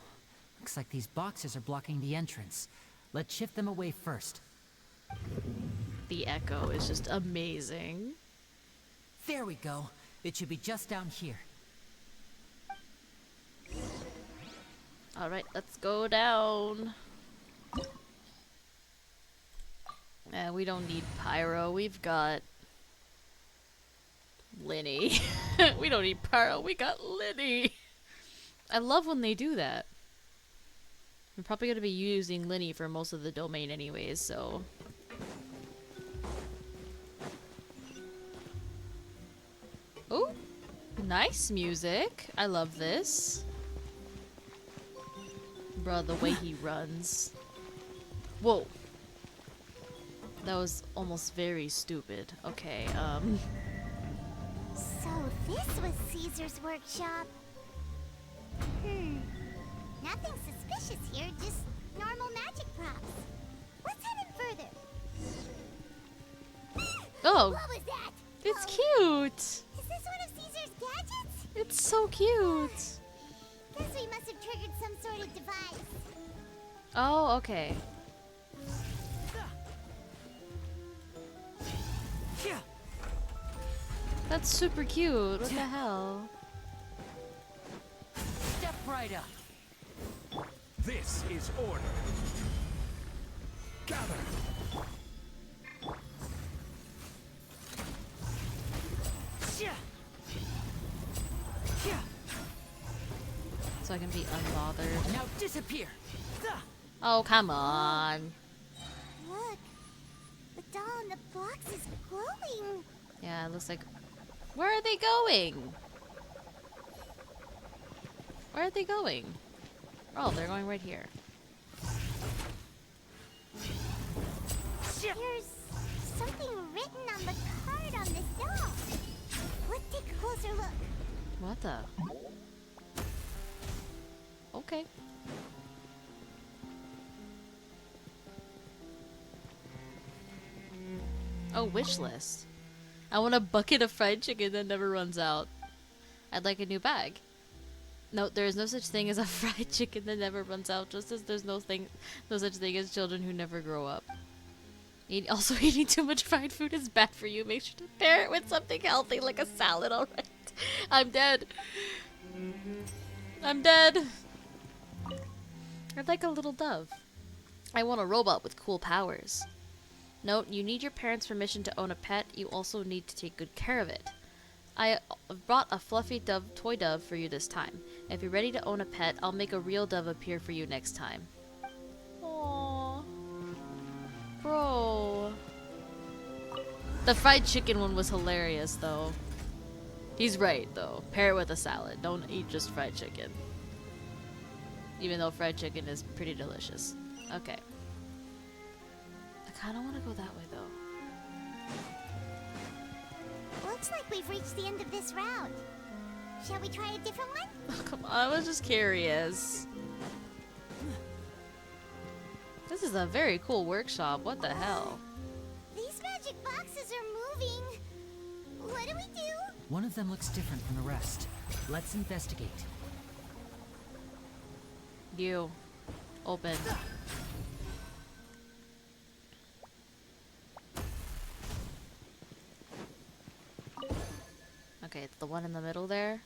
Looks like these boxes are blocking the entrance. Let's shift them away first. The echo is just amazing. There we go. It should be just down here. Alright, let's go down. We don't need Pyro. We've got Lyney. We don't need Pyro. We got Lyney. I love when they do that. I'm probably going to be using Lyney for most of the domain anyways, so... Ooh, nice music. I love this. Bruh, the way he runs. Whoa. That was almost very stupid. Okay, So this was Caesar's workshop. Nothing suspicious here, just normal magic props. Let's head in further. Oh, What was that? it's Oh, cute. Is this one of Caesar's gadgets? It's so cute. Guess we must have triggered some sort of device. Oh, okay. That's super cute. What the hell? Step right up. This is order. Gather. So I can be unbothered. Now disappear. Oh, come on. Look, the doll in the box is glowing. Yeah, it looks like... Where are they going? Where are they going? Oh, they're going right here. There's something written on the card on this doll. Let's take a closer look. What the? Okay. Oh, wish list. I want a bucket of fried chicken that never runs out. I'd like a new bag. No, there is no such thing as a fried chicken that never runs out, just as there's no such thing as children who never grow up. Also, eating too much fried food is bad for you. Make sure to pair it with something healthy like a salad, alright? I'm dead. I'm dead. I'd like a little dove. I want a robot with cool powers. Note, you need your parents' permission to own a pet. You also need to take good care of it. I brought a fluffy toy dove for you this time. If you're ready to own a pet, I'll make a real dove appear for you next time. Aww. Bro. The fried chicken one was hilarious, though. He's right, though. Pair it with a salad. Don't eat just fried chicken. Even though fried chicken is pretty delicious. Okay. I kind of want to go that way, though. Looks like we've reached the end of this round. Shall we try a different one? Oh, come on, I was just curious. This is a very cool workshop. What the hell? These magic boxes are moving. What do we do? One of them looks different from the rest. Let's investigate. You. Open. Okay, it's the one in the middle there.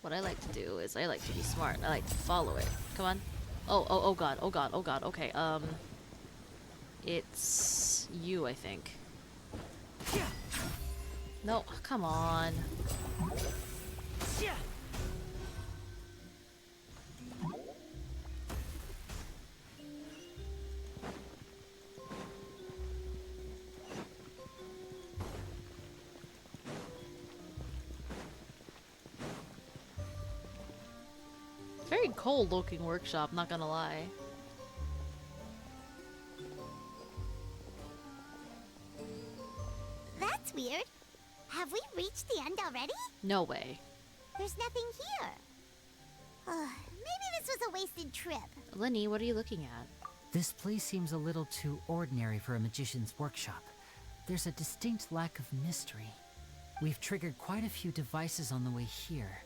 What I like to do is I like to be smart. I like to follow it. Come on. Oh god, oh god, oh god. Okay, it's you, I think. No, come on. Very cold looking workshop, not gonna lie. That's weird. Have we reached the end already? No way. There's nothing here. Maybe this was a wasted trip. Lyney, what are you looking at? This place seems a little too ordinary for a magician's workshop. There's a distinct lack of mystery. We've triggered quite a few devices on the way here.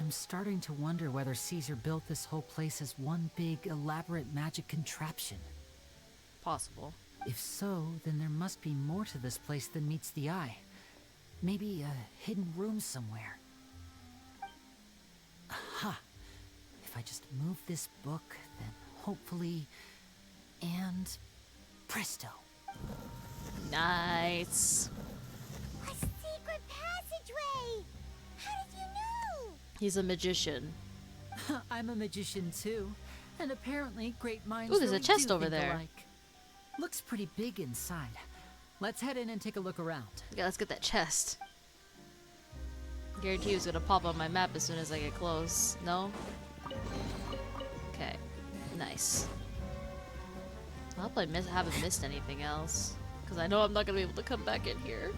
I'm starting to wonder whether Caesar built this whole place as one big, elaborate magic contraption. Possible. If so, then there must be more to this place than meets the eye. Maybe a hidden room somewhere. if I just move this book, then hopefully... And... presto. Nice. A secret passageway! How did you know? He's a magician. I'm a magician too, and apparently great minds Ooh, there's a really chest do over think there. alike. Looks pretty big inside. Let's head in and take a look around. Yeah, let's get that chest. Guarantee it's gonna pop on my map as soon as I get close. No? Okay. Nice. I hope I haven't missed anything else. Because I know I'm not gonna be able to come back in here.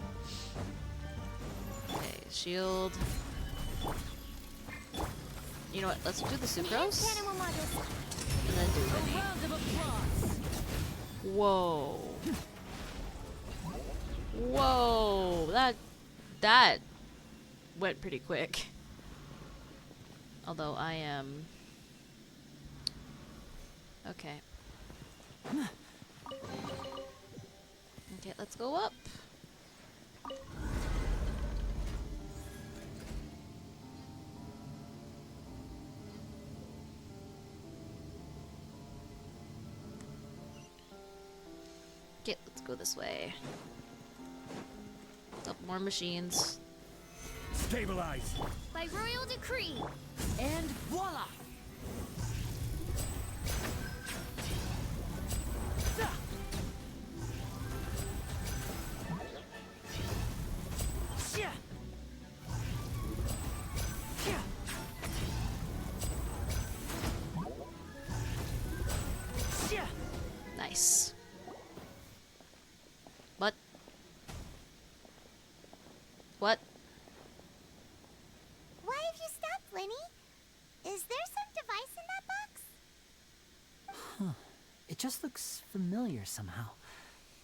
Okay, shield. You know what? Let's do the sucrose. And then do Lyney. Whoa. Whoa. That went pretty quick. Although I am... Okay. Okay, let's go up. Okay, let's go this way. Oh, more machines. Stabilize. By royal decree. And voila! Nice. What? What? Why have you stopped, Lyney? Is there some device in that box? It just looks familiar somehow.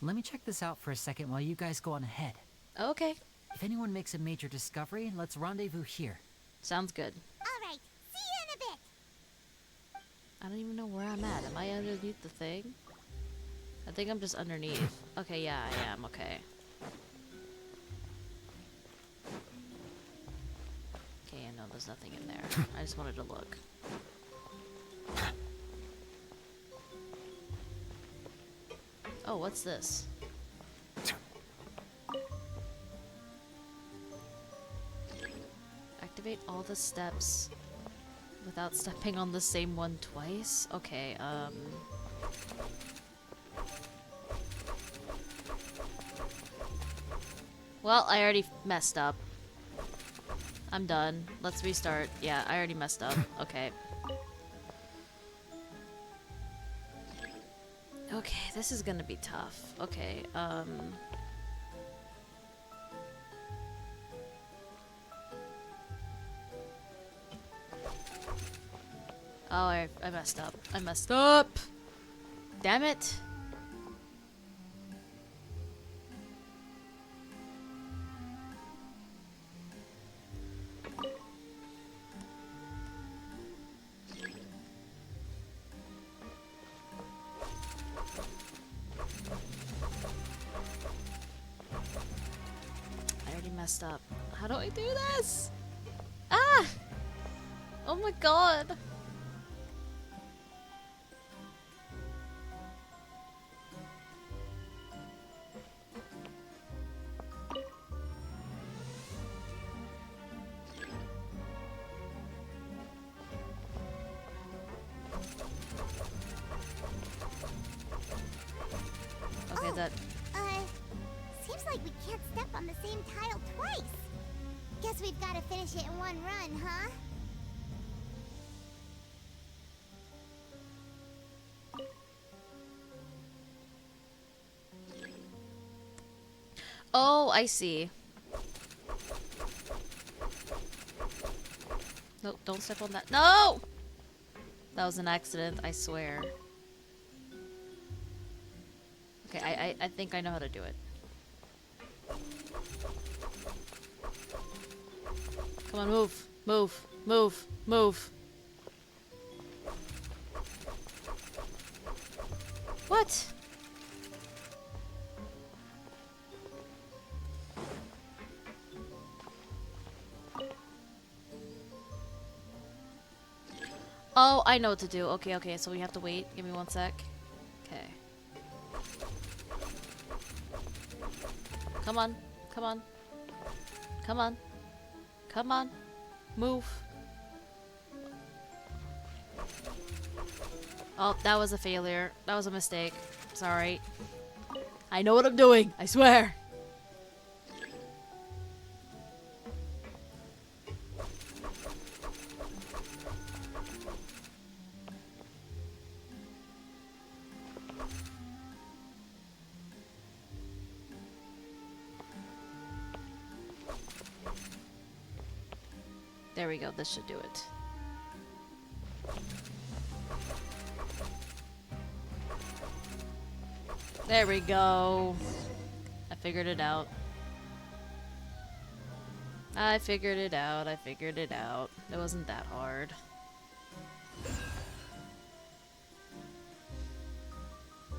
Let me check this out for a second while you guys go on ahead. Okay. If anyone makes a major discovery, let's rendezvous here. Sounds good. All right, see you in a bit. I don't even know where I'm at. Am I underneath the thing? I think I'm just underneath. Okay, yeah, I am. Okay. Okay, no, there's nothing in there. I just wanted to look. Oh, what's this? Activate all the steps without stepping on the same one twice? Okay, well, I already messed up. I'm done. Let's restart. Yeah, I already messed up. Okay. Okay, this is gonna be tough. Okay, Oh, I messed up. I messed up! Damn it! I already messed up. How do I do this? Ah! Oh my god! Okay, that... Seems like we can't step on the same tile twice. Guess we've got to finish it in one run, huh? Oh, I see. Nope, don't step on that. No! That was an accident, I swear. Okay, I think I know how to do it. Come on, move. Move. Move. Move. What? Oh, I know what to do. Okay, okay, so we have to wait. Give me 1 sec. Okay. Come on. Come on. Come on. Come on. Move. Oh, that was a failure. That was a mistake. Sorry. I know what I'm doing. I swear. There we go. This should do it. There we go. I figured it out. I figured it out. I figured it out. It wasn't that hard.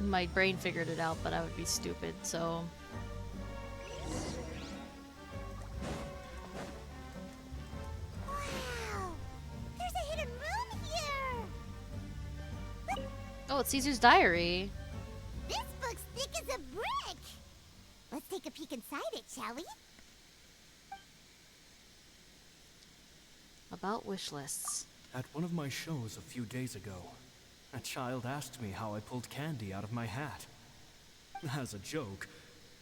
My brain figured it out, but I would be stupid, so... Wow! There's a hidden room here! Oh, it's Caesar's diary. This book's thick as a brick! Let's take a peek inside it, shall we? About wish lists. At one of my shows a few days ago, a child asked me how I pulled candy out of my hat. As a joke,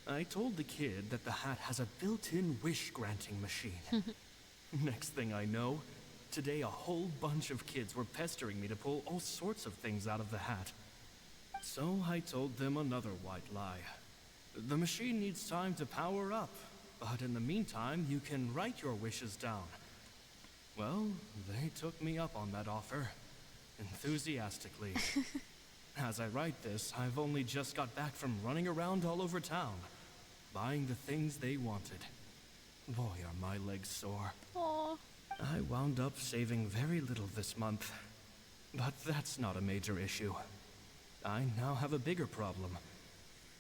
I told the kid that the hat has a built-in wish-granting machine. Next thing I know, today a whole bunch of kids were pestering me to pull all sorts of things out of the hat. So I told them another white lie. The machine needs time to power up, but in the meantime, you can write your wishes down. Well, they took me up on that offer, enthusiastically. As I write this, I've only just got back from running around all over town, buying the things they wanted. Boy, are my legs sore. Aww. I wound up saving very little this month, but that's not a major issue. I now have a bigger problem.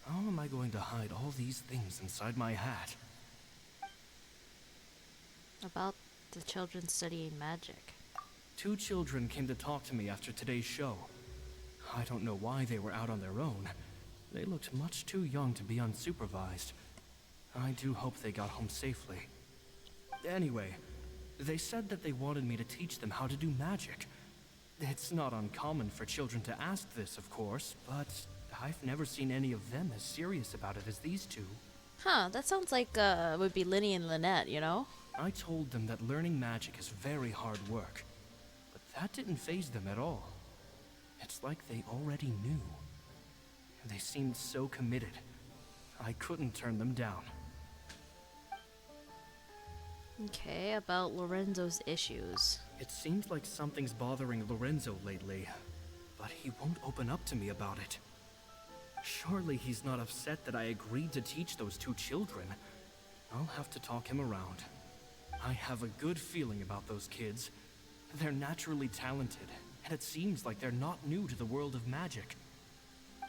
How am I going to hide all these things inside my hat? About the children studying magic. 2 children came to talk to me after today's show. I don't know why they were out on their own. They looked much too young to be unsupervised. I do hope they got home safely. Anyway, they said that they wanted me to teach them how to do magic. It's not uncommon for children to ask this, of course, but I've never seen any of them as serious about it as these 2. Huh, that sounds like would be Lyney and Lynette, you know? I told them that learning magic is very hard work, but that didn't faze them at all. It's like they already knew. They seemed so committed. I couldn't turn them down. Okay, about Lorenzo's issues. It seems like something's bothering Lorenzo lately, but he won't open up to me about it. Surely he's not upset that I agreed to teach those 2 children. I'll have to talk him around. I have a good feeling about those kids. They're naturally talented, and it seems like they're not new to the world of magic.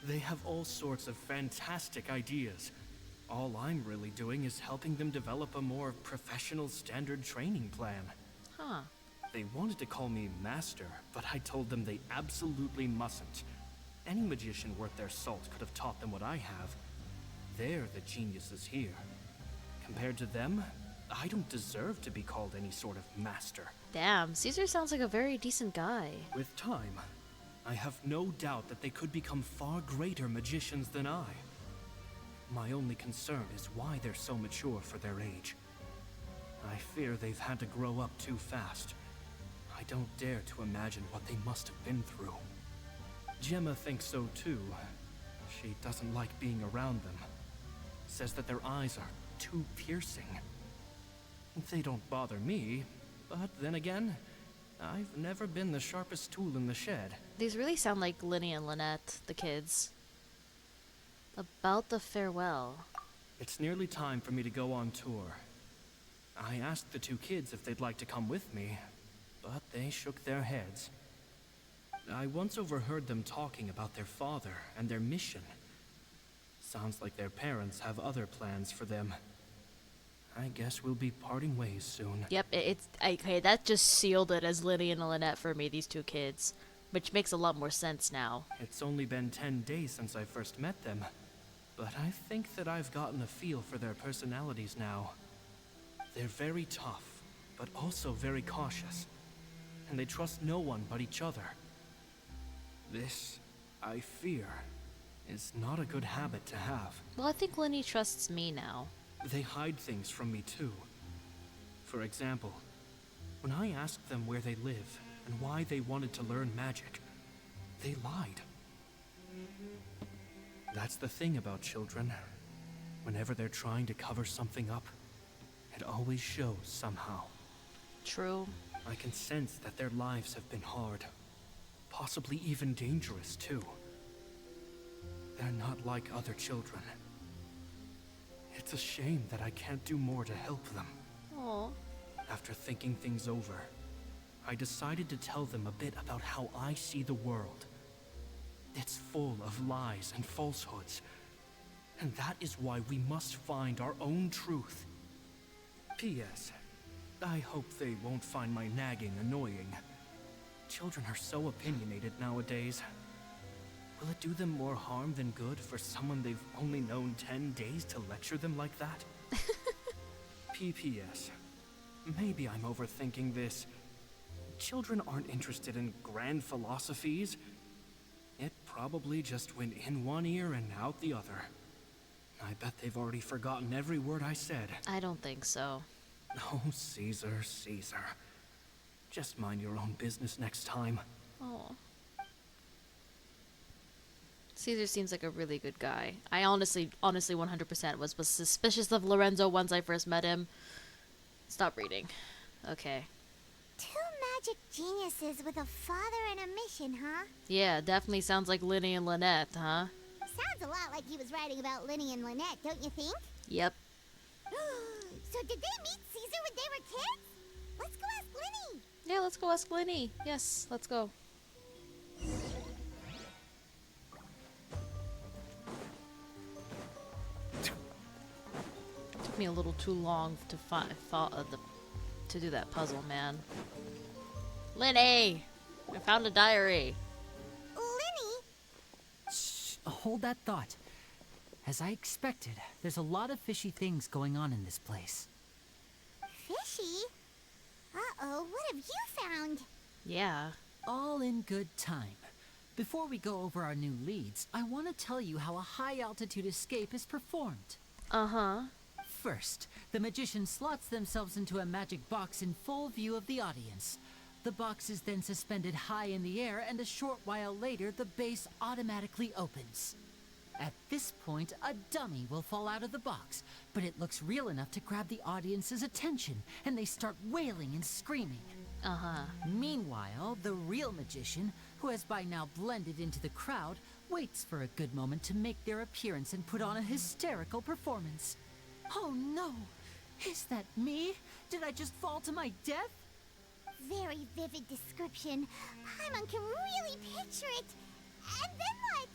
They have all sorts of fantastic ideas. All I'm really doing is helping them develop a more professional standard training plan. Huh. They wanted to call me Master, but I told them they absolutely mustn't. Any magician worth their salt could have taught them what I have. They're the geniuses here. Compared to them, I don't deserve to be called any sort of master. Damn, Caesar sounds like a very decent guy. With time, I have no doubt that they could become far greater magicians than I. My only concern is why they're so mature for their age. I fear they've had to grow up too fast. I don't dare to imagine what they must have been through. Gemma thinks so too. She doesn't like being around them. Says that their eyes are too piercing. They don't bother me, but then again, I've never been the sharpest tool in the shed. These really sound like Lyney and Lynette, the kids. About the farewell. It's nearly time for me to go on tour. I asked the 2 kids if they'd like to come with me, but they shook their heads. I once overheard them talking about their father and their mission. Sounds like their parents have other plans for them. I guess we'll be parting ways soon. Yep, it's okay. That just sealed it as Lyney and Lynette for me. These two kids, which makes a lot more sense now. It's only been 10 days since I first met them, but I think that I've gotten a feel for their personalities now. They're very tough, but also very cautious, and they trust no one but each other. This, I fear, is not a good habit to have. Well, I think Lyney trusts me now. They hide things from me too. For example, when I asked them where they live and why they wanted to learn magic, they lied. That's the thing about children. Whenever they're trying to cover something up, it always shows somehow. True. I can sense that their lives have been hard. Possibly even dangerous, too. They're not like other children. It's a shame that I can't do more to help them. Aw. After thinking things over, I decided to tell them a bit about how I see the world. It's full of lies and falsehoods, and that is why we must find our own truth. P.S. I hope they won't find my nagging annoying. Children are so opinionated nowadays. Will it do them more harm than good for someone they've only known 10 days to lecture them like that? P.P.S. Maybe I'm overthinking this. Children aren't interested in grand philosophies. It probably just went in one ear and out the other. I bet they've already forgotten every word I said. I don't think so. Oh, Caesar, Caesar. Just mind your own business next time. Oh. Caesar seems like a really good guy. I honestly 100% was suspicious of Lorenzo once I first met him. Stop reading. Okay. Two magic geniuses with a father and a mission, huh? Yeah, definitely sounds like Lyney and Lynette, huh? Sounds a lot like he was writing about Lyney and Lynette, don't you think? Yep. So did they meet Caesar when they were kids? Let's go ask Lyney. Yeah, let's go ask Lyney. Yes, let's go. Took me a little too long to to do that puzzle, man. Lyney! I found a diary. Lyney? Shh, hold that thought. As I expected, there's a lot of fishy things going on in this place. Fishy? Uh-oh, what have you found? Yeah. All in good time. Before we go over our new leads, I want to tell you how a high-altitude escape is performed. Uh-huh. First, the magician slots themselves into a magic box in full view of the audience. The box is then suspended high in the air, and a short while later, the base automatically opens. At this point, a dummy will fall out of the box, but it looks real enough to grab the audience's attention, and they start wailing and screaming. Uh-huh. Meanwhile, the real magician, who has by now blended into the crowd, waits for a good moment to make their appearance and put on a hysterical performance. Oh no! Is that me? Did I just fall to my death? Very vivid description. Paimon can really picture it. And then what?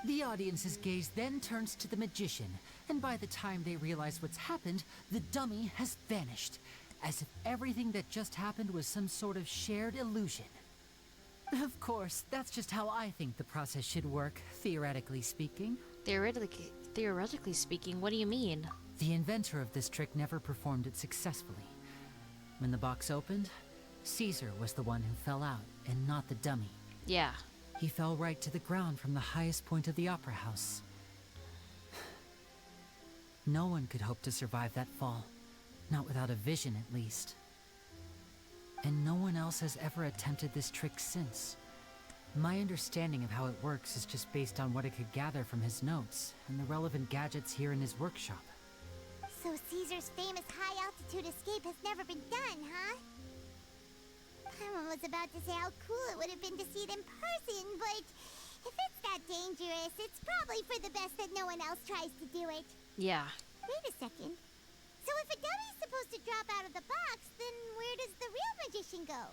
The audience's gaze then turns to the magician, and by the time they realize what's happened, the dummy has vanished, as if everything that just happened was some sort of shared illusion. Of course, that's just how I think the process should work, theoretically speaking. Theoretically speaking, what do you mean? The inventor of this trick never performed it successfully. When the box opened, Caesar was the one who fell out, and not the dummy. Yeah. He fell right to the ground from the highest point of the opera house. No one could hope to survive that fall. Not without a vision, at least. And no one else has ever attempted this trick since. My understanding of how it works is just based on what I could gather from his notes and the relevant gadgets here in his workshop. So Caesar's famous high-altitude escape has never been done, huh? Paimon was about to say how cool it would have been to see it in person, but if it's that dangerous, it's probably for the best that no one else tries to do it. Yeah. Wait a second. So if a dummy's supposed to drop out of the box, then where does the real magician go?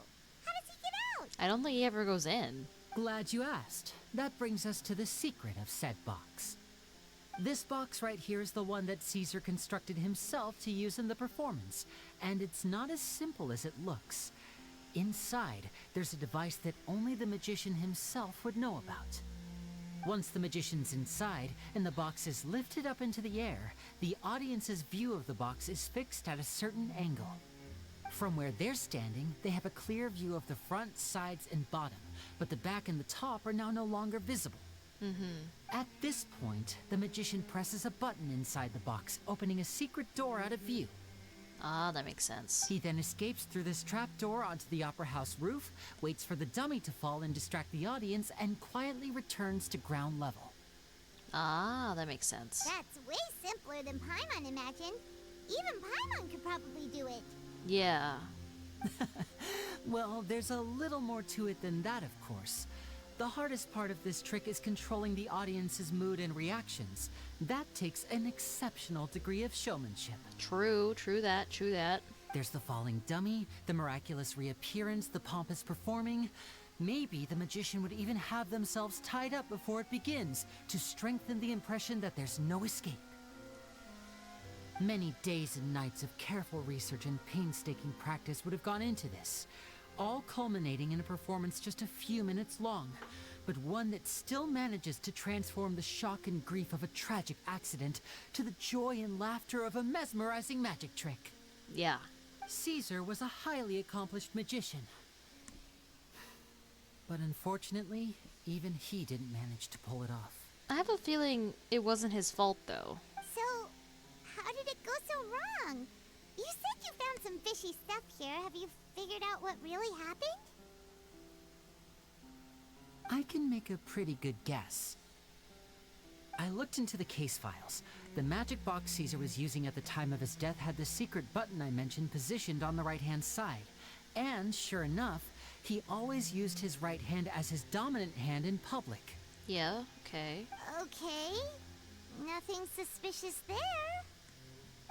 How does he get out? I don't think he ever goes in. Glad you asked. That brings us to the secret of said box. This box right here is the one that Caesar constructed himself to use in the performance, and it's not as simple as it looks. Inside, there's a device that only the magician himself would know about. Once the magician's inside and the box is lifted up into the air, the audience's view of the box is fixed at a certain angle. From where they're standing, they have a clear view of the front, sides, and bottom, but the back and the top are now no longer visible. At this point, the magician presses a button inside the box, opening a secret door out of view. Ah, that makes sense. He then escapes through this trap door onto the opera house roof, waits for the dummy to fall and distract the audience, and quietly returns to ground level. Ah, that makes sense. That's way simpler than Paimon imagined. Even Paimon could probably do it. Yeah. Well, there's a little more to it than that, of course. The hardest part of this trick is controlling the audience's mood and reactions. That takes an exceptional degree of showmanship. True that. There's the falling dummy, the miraculous reappearance, the pompous performing. Maybe the magician would even have themselves tied up before it begins to strengthen the impression that there's no escape. Many days and nights of careful research and painstaking practice would have gone into this, all culminating in a performance just a few minutes long, but one that still manages to transform the shock and grief of a tragic accident to the joy and laughter of a mesmerizing magic trick. Yeah. Caesar was a highly accomplished magician. But unfortunately, even he didn't manage to pull it off. I have a feeling it wasn't his fault, though. So, how did it go so wrong? You said you found some fishy stuff here. Have you figured out what really happened? I can make a pretty good guess. I looked into the case files. The magic box Caesar was using at the time of his death had the secret button I mentioned positioned on the right-hand side. And, sure enough, he always used his right hand as his dominant hand in public. Yeah, okay. Okay. Nothing suspicious there.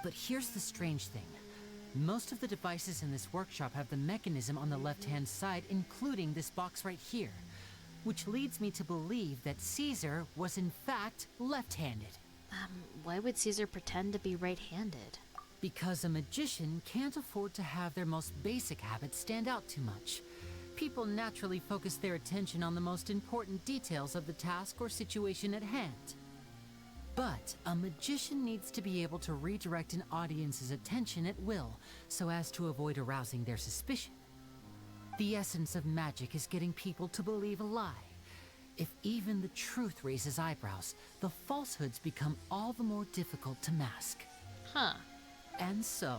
But here's the strange thing. Most of the devices in this workshop have the mechanism on the left-hand side, including this box right here, which leads me to believe that Caesar was in fact left-handed. Why would Caesar pretend to be right-handed? Because a magician can't afford to have their most basic habits stand out too much. People naturally focus their attention on the most important details of the task or situation at hand. But a magician needs to be able to redirect an audience's attention at will, so as to avoid arousing their suspicion. The essence of magic is getting people to believe a lie. If even the truth raises eyebrows, the falsehoods become all the more difficult to mask. Huh. And so,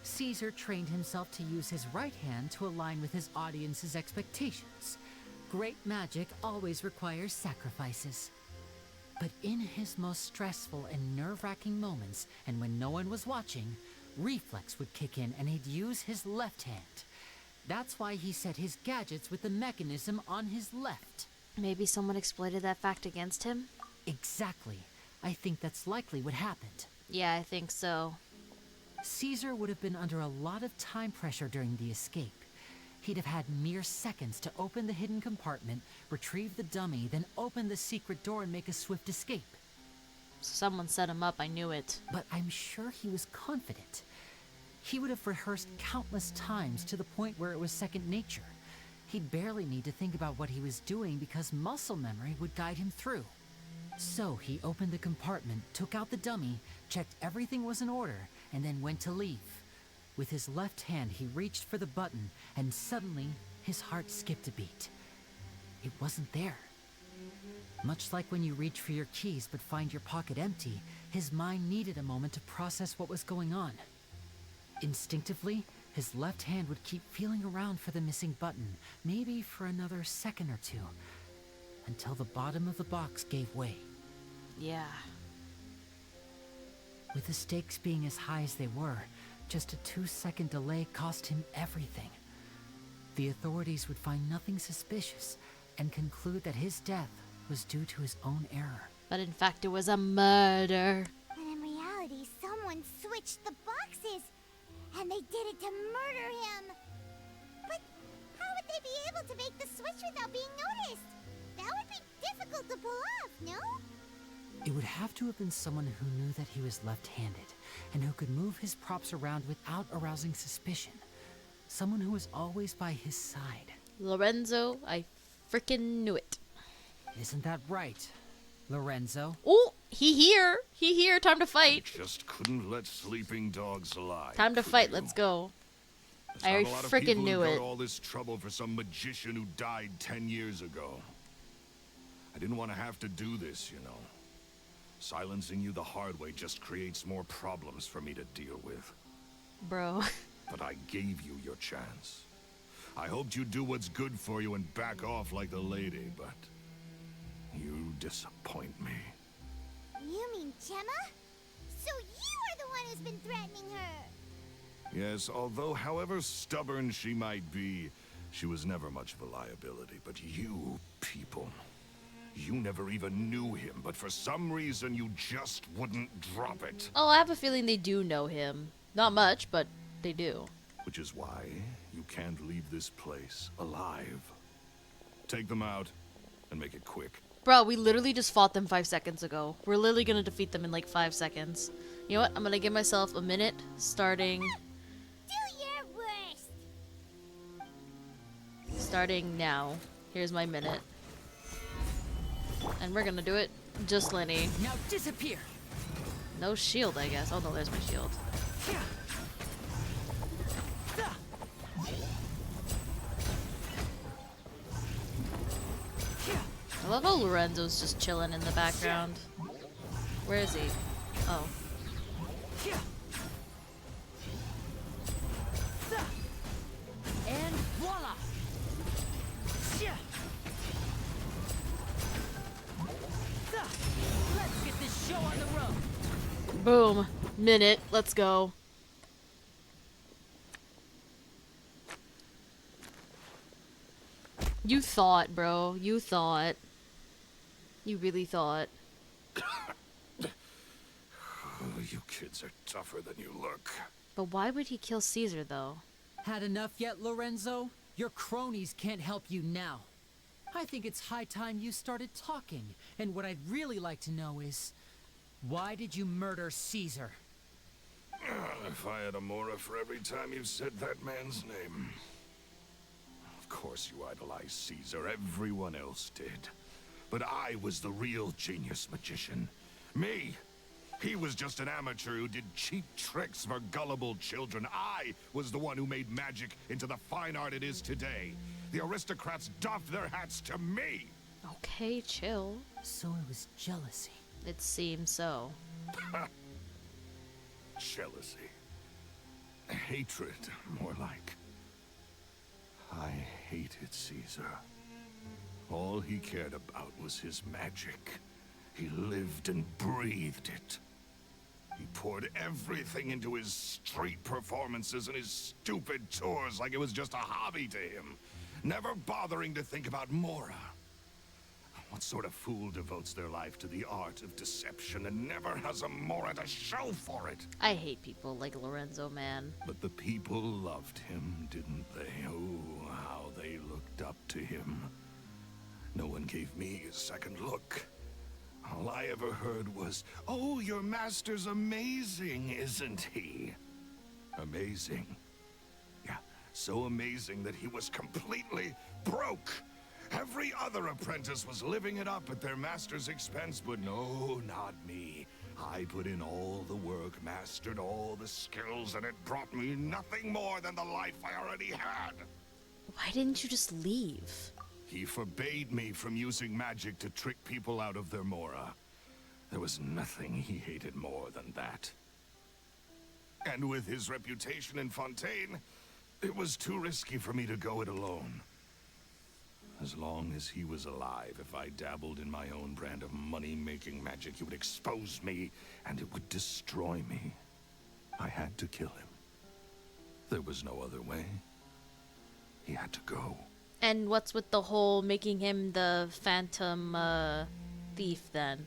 Caesar trained himself to use his right hand to align with his audience's expectations. Great magic always requires sacrifices. But in his most stressful and nerve-wracking moments, and when no one was watching, reflex would kick in and he'd use his left hand. That's why he set his gadgets with the mechanism on his left. Maybe someone exploited that fact against him? Exactly. I think that's likely what happened. Yeah, I think so. Caesar would have been under a lot of time pressure during the escape. He'd have had mere seconds to open the hidden compartment, retrieve the dummy, then open the secret door and make a swift escape. Someone set him up, I knew it. But I'm sure he was confident. He would have rehearsed countless times to the point where it was second nature. He'd barely need to think about what he was doing because muscle memory would guide him through. So he opened the compartment, took out the dummy, checked everything was in order, and then went to leave. With his left hand, he reached for the button, and suddenly, his heart skipped a beat. It wasn't there. Much like when you reach for your keys but find your pocket empty, his mind needed a moment to process what was going on. Instinctively, his left hand would keep feeling around for the missing button, maybe for another second or two, until the bottom of the box gave way. Yeah. With the stakes being as high as they were, just a 2-second delay cost him everything. The authorities would find nothing suspicious and conclude that his death was due to his own error. But in fact, it was a murder. And in reality, someone switched the boxes, and they did it to murder him. But how would they be able to make the switch without being noticed? That would be difficult to pull off, no? It would have to have been someone who knew that he was left-handed, and who could move his props around without arousing suspicion. Someone who was always by his side. Lorenzo, I freaking knew it. Isn't that right, Lorenzo? Oh, he here. He here. Time to fight. Just couldn't let sleeping dogs lie. Time to could fight. you? Let's go. There's I not a lot of freaking people knew who it. got all this trouble for some magician who died 10 years ago. I didn't want to have to do this, you know. Silencing you the hard way just creates more problems for me to deal with. Bro. But I gave you your chance. I hoped you'd do what's good for you and back off like the lady, but you disappoint me. You mean Gemma? So you are the one who's been threatening her. Yes, although however stubborn she might be, she was never much of a liability. But you people, you never even knew him, but for some reason you just wouldn't drop it. Oh, I have a feeling they do know him. Not much, but they do. Which is why you can't leave this place alive. Take them out and make it quick. Bro, we literally just fought them 5 seconds ago. We're literally gonna defeat them in like 5 seconds. You know what? I'm gonna give myself a minute starting... Do your worst. Starting now. Here's my minute. And we're gonna do it just Lyney. Now disappear! No shield, I guess. Oh no, there's my shield. I love how Lorenzo's just chilling in the background. Where is he? Oh. And voila! Let's get this show on the road! Boom. Minute. Let's go. You thought, bro. You thought. You really thought. Oh, you kids are tougher than you look. But why would he kill Caesar, though? Had enough yet, Lorenzo? Your cronies can't help you now. I think it's high time you started talking. And what I'd really like to know is, why did you murder Caesar? If I had a Mora for every time you said that man's name. Of course you idolized Caesar, everyone else did. But I was the real genius magician. Me! He was just an amateur who did cheap tricks for gullible children. I was the one who made magic into the fine art it is today. The aristocrats doffed their hats to me! Okay, chill. So it was jealousy. It seems so. Jealousy. Hatred, more like. I hated Caesar. All he cared about was his magic. He lived and breathed it. He poured everything into his street performances and his stupid tours like it was just a hobby to him, never bothering to think about Mora. What sort of fool devotes their life to the art of deception and never has a Mora to show for it? I hate people like Lorenzo, man. But the people loved him, didn't they? Oh, how they looked up to him. No one gave me a second look. All I ever heard was, "Oh, your master's amazing, isn't he?" Amazing. Yeah, so amazing that he was completely broke. Every other apprentice was living it up at their master's expense, but no, not me. I put in all the work, mastered all the skills, and it brought me nothing more than the life I already had. Why didn't you just leave? He forbade me from using magic to trick people out of their Mora. There was nothing he hated more than that. And with his reputation in Fontaine, it was too risky for me to go it alone. As long as he was alive, if I dabbled in my own brand of money-making magic, he would expose me, and it would destroy me. I had to kill him. There was no other way. He had to go. And what's with the whole making him the phantom, thief, then?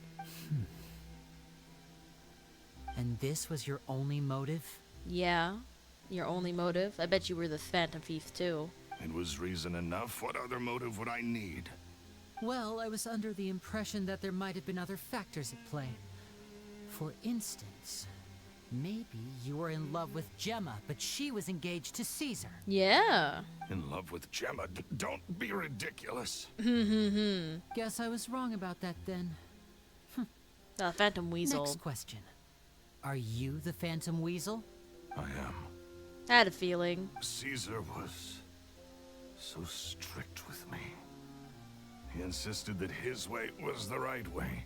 And this was your only motive? Yeah. Your only motive? I bet you were the phantom thief, too. It was reason enough. What other motive would I need? Well, I was under the impression that there might have been other factors at play. For instance, maybe you were in love with Gemma, but she was engaged to Caesar. Yeah. In love with Gemma? Don't be ridiculous. Guess I was wrong about that then. Phantom Weasel. Next question. Are you the Phantom Weasel? I am. I had a feeling. Caesar was so strict with me. He insisted that his way was the right way.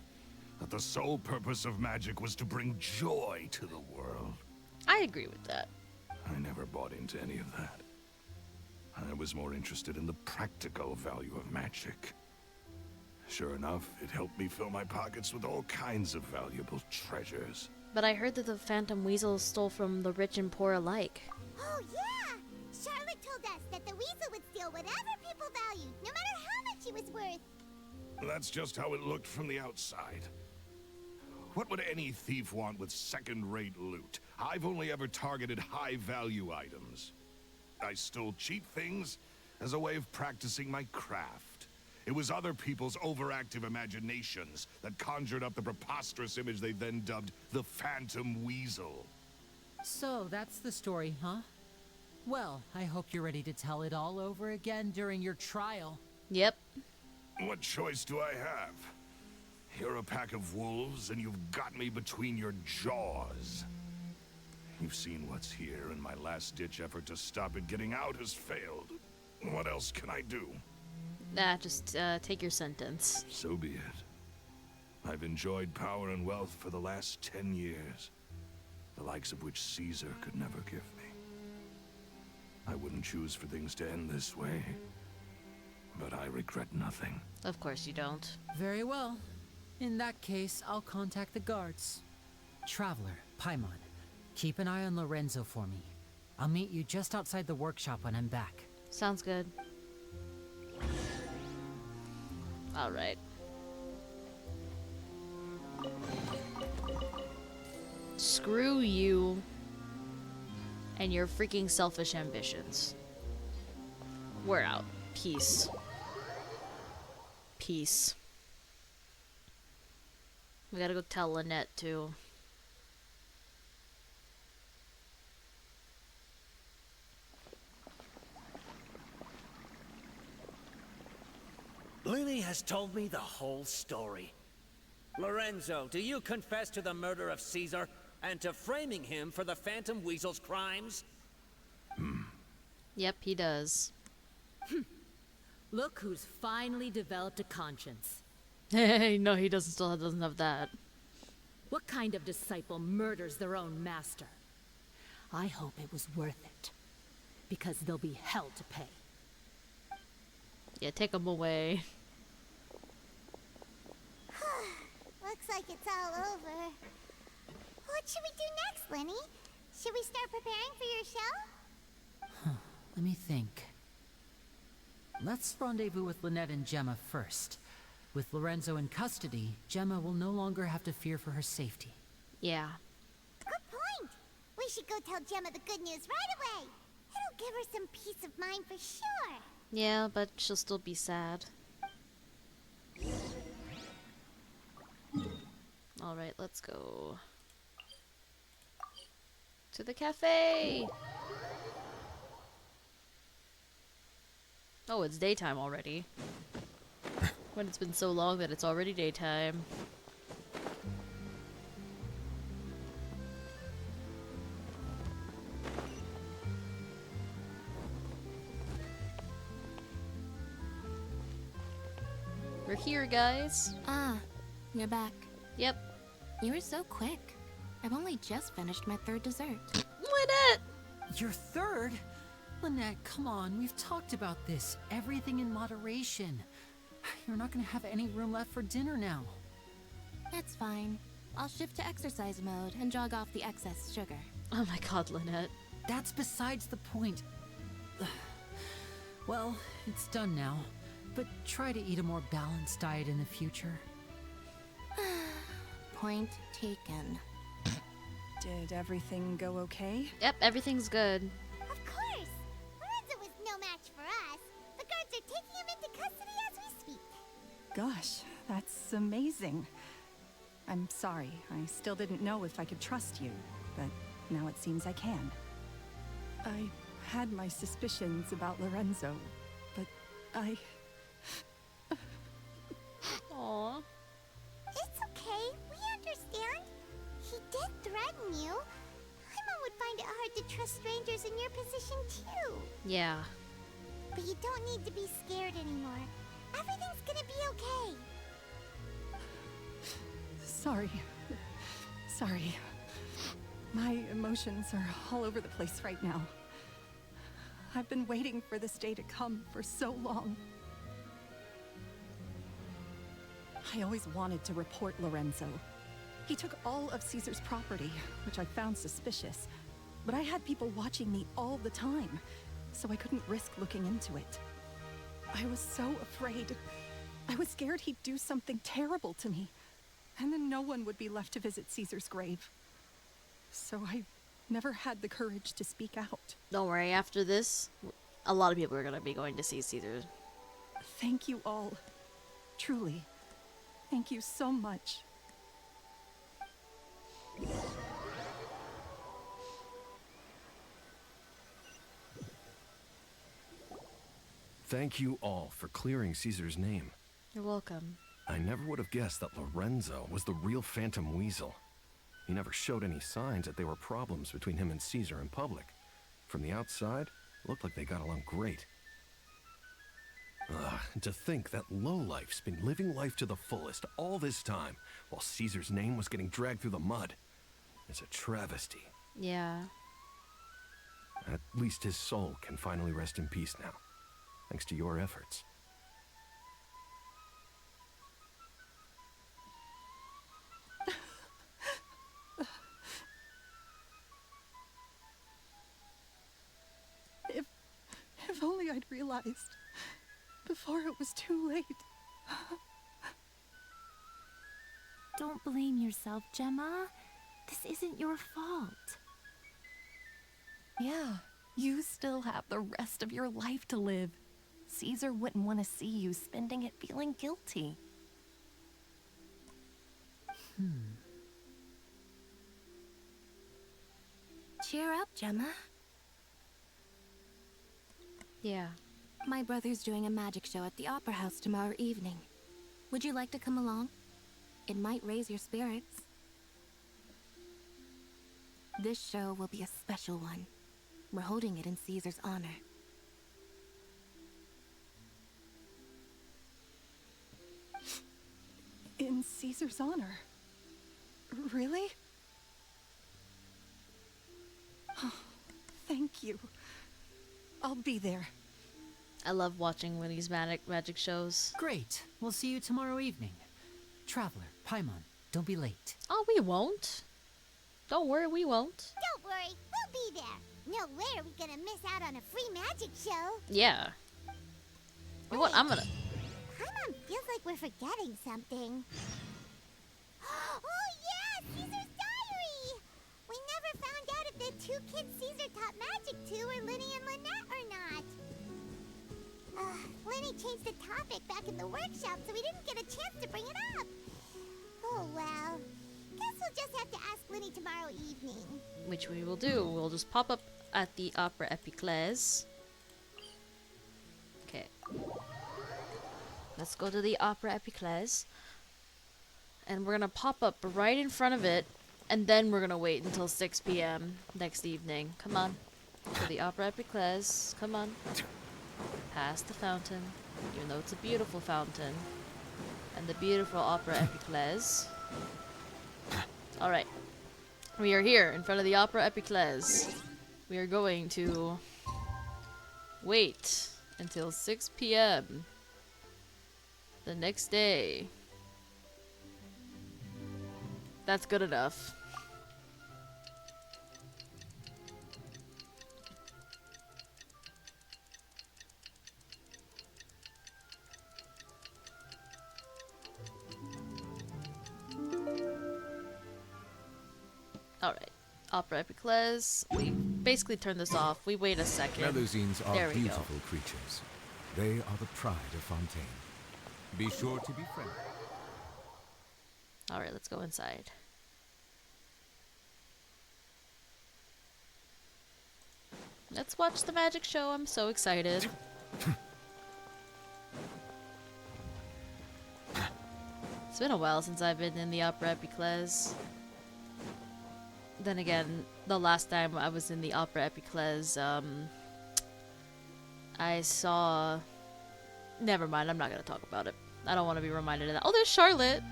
That the sole purpose of magic was to bring joy to the world. I agree with that. I never bought into any of that. I was more interested in the practical value of magic. Sure enough, it helped me fill my pockets with all kinds of valuable treasures. But I heard that the Phantom Weasel stole from the rich and poor alike. Oh, yeah! Charlotte told us that the weasel would steal whatever people valued, no matter how much it was worth. That's just how it looked from the outside. What would any thief want with second-rate loot? I've only ever targeted high-value items. I stole cheap things as a way of practicing my craft. It was other people's overactive imaginations that conjured up the preposterous image they then dubbed the Phantom Weasel. So, that's the story, huh? Well, I hope you're ready to tell it all over again during your trial. Yep. What choice do I have? You're a pack of wolves, and you've got me between your jaws. You've seen what's here, and my last-ditch effort to stop it getting out has failed. What else can I do? Nah, just take your sentence. So be it. I've enjoyed power and wealth for the last 10 years, the likes of which Caesar could never give me. I wouldn't choose for things to end this way, but I regret nothing. Of course you don't. Very well. In that case, I'll contact the guards. Traveler, Paimon, keep an eye on Lorenzo for me. I'll meet you just outside the workshop when I'm back. Sounds good. Alright. Screw you and your freaking selfish ambitions. We're out. Peace. Peace. We gotta go tell Lynette too. Lyney has told me the whole story. Lorenzo, do you confess to the murder of Caesar and to framing him for the Phantom Weasel's crimes? Yep, he does. Look who's finally developed a conscience. Hey, no, he doesn't. Still doesn't have that. What kind of disciple murders their own master? I hope it was worth it, because there'll be hell to pay. Yeah, take him away. Looks like it's all over. What should we do next, Lyney? Should we start preparing for your show? Let me think. Let's rendezvous with Lynette and Gemma first. With Lorenzo in custody, Gemma will no longer have to fear for her safety. Yeah. Good point. We should go tell Gemma the good news right away. It'll give her some peace of mind for sure. Yeah, but she'll still be sad. Alright, let's go to the cafe. Oh, it's daytime already. When it's been so long that it's already daytime. We're here, guys. Ah, you're back. Yep. You were so quick. I've only just finished my third dessert. Lynette! Your third? Lynette, come on, we've talked about this. Everything in moderation. You're not gonna have any room left for dinner now. That's fine. I'll shift to exercise mode and jog off the excess sugar. Oh my god, Lynette. That's besides the point. Well, it's done now. But try to eat a more balanced diet in the future. Point taken. Did everything go okay? Yep, everything's good. Of course. Lorenzo was no match for us. The guards are taking him into custody as we speak. gosh, that's amazing. I'm sorry, I still didn't know if I could trust you, but now it seems I can. I had my suspicions about Lorenzo, but I... Aww. It's okay. We understand. He did threaten you. Paimon would find it hard to trust strangers in your position, too. Yeah. But you don't need to be scared anymore. Everything's gonna be okay. Sorry. Sorry. My emotions are all over the place right now. I've been waiting for this day to come for so long. I always wanted to report Lorenzo. He took all of Caesar's property, which I found suspicious. But I had people watching me all the time, so I couldn't risk looking into it. I was so afraid. I was scared he'd do something terrible to me, and then no one would be left to visit Caesar's grave. So I never had the courage to speak out. Don't worry, after this, a lot of people are gonna be going to see Caesar. Thank you all. Truly. Thank you so much. Thank you all for clearing Caesar's name. You're welcome. I never would have guessed that Lorenzo was the real Phantom Weasel. He never showed any signs that there were problems between him and Caesar in public. From the outside, it looked like they got along great. Ugh, to think that lowlife's been living life to the fullest all this time, while Caesar's name was getting dragged through the mud. It's a travesty. Yeah. At least his soul can finally rest in peace now, thanks to your efforts. If only I'd realized before it was too late. Don't blame yourself, Gemma. This isn't your fault. Yeah, you still have the rest of your life to live. Caesar wouldn't want to see you spending it feeling guilty. Cheer up, Gemma. Yeah. My brother's doing a magic show at the Opera House tomorrow evening. Would you like to come along? It might raise your spirits. This show will be a special one. We're holding it in Caesar's honor. In Caesar's honor? Really? Oh, thank you. I'll be there. I love watching Winnie's magic shows. Great. We'll see you tomorrow evening. Traveler, Paimon, don't be late. Oh, we won't. Don't worry, we won't. Don't worry, we'll be there. No way are we gonna miss out on a free magic show. Yeah. You know what? I'm gonna... Paimon feels like we're forgetting something. Oh yeah, Caesar's diary! We never found out if the two kids Caesar taught magic to were Lyney and Lynette or not. Lyney changed the topic back in the workshop, so we didn't get a chance to bring it up. Oh well. Guess we'll just have to ask Lyney tomorrow evening. Which we will do. We'll just pop up at the Opera Epiclese. Okay. Let's go to the Opera Epiclese. And we're gonna pop up right in front of it. And then we're gonna wait until 6 p.m. next evening. Come on. To the Opera Epiclese. Come on. Past the fountain. Even though it's a beautiful fountain. And the beautiful Opera Epiclese. Alright. We are here in front of the Opera Epiclese. We are going to wait until 6 p.m. the next day. That's good enough. Alright. Opera Epiclese. We basically turn this off. We wait a second. Melusines There are we go. beautiful creatures. They are the pride of Fontaine. Be sure to be friendly. Alright, let's go inside. Let's watch the magic show. I'm so excited. It's been a while since I've been in the Opera Epiclese. Then again, the last time I was in the Opera Epiclese, I saw... Never mind, I'm not gonna talk about it. I don't want to be reminded of that. Oh, there's Charlotte!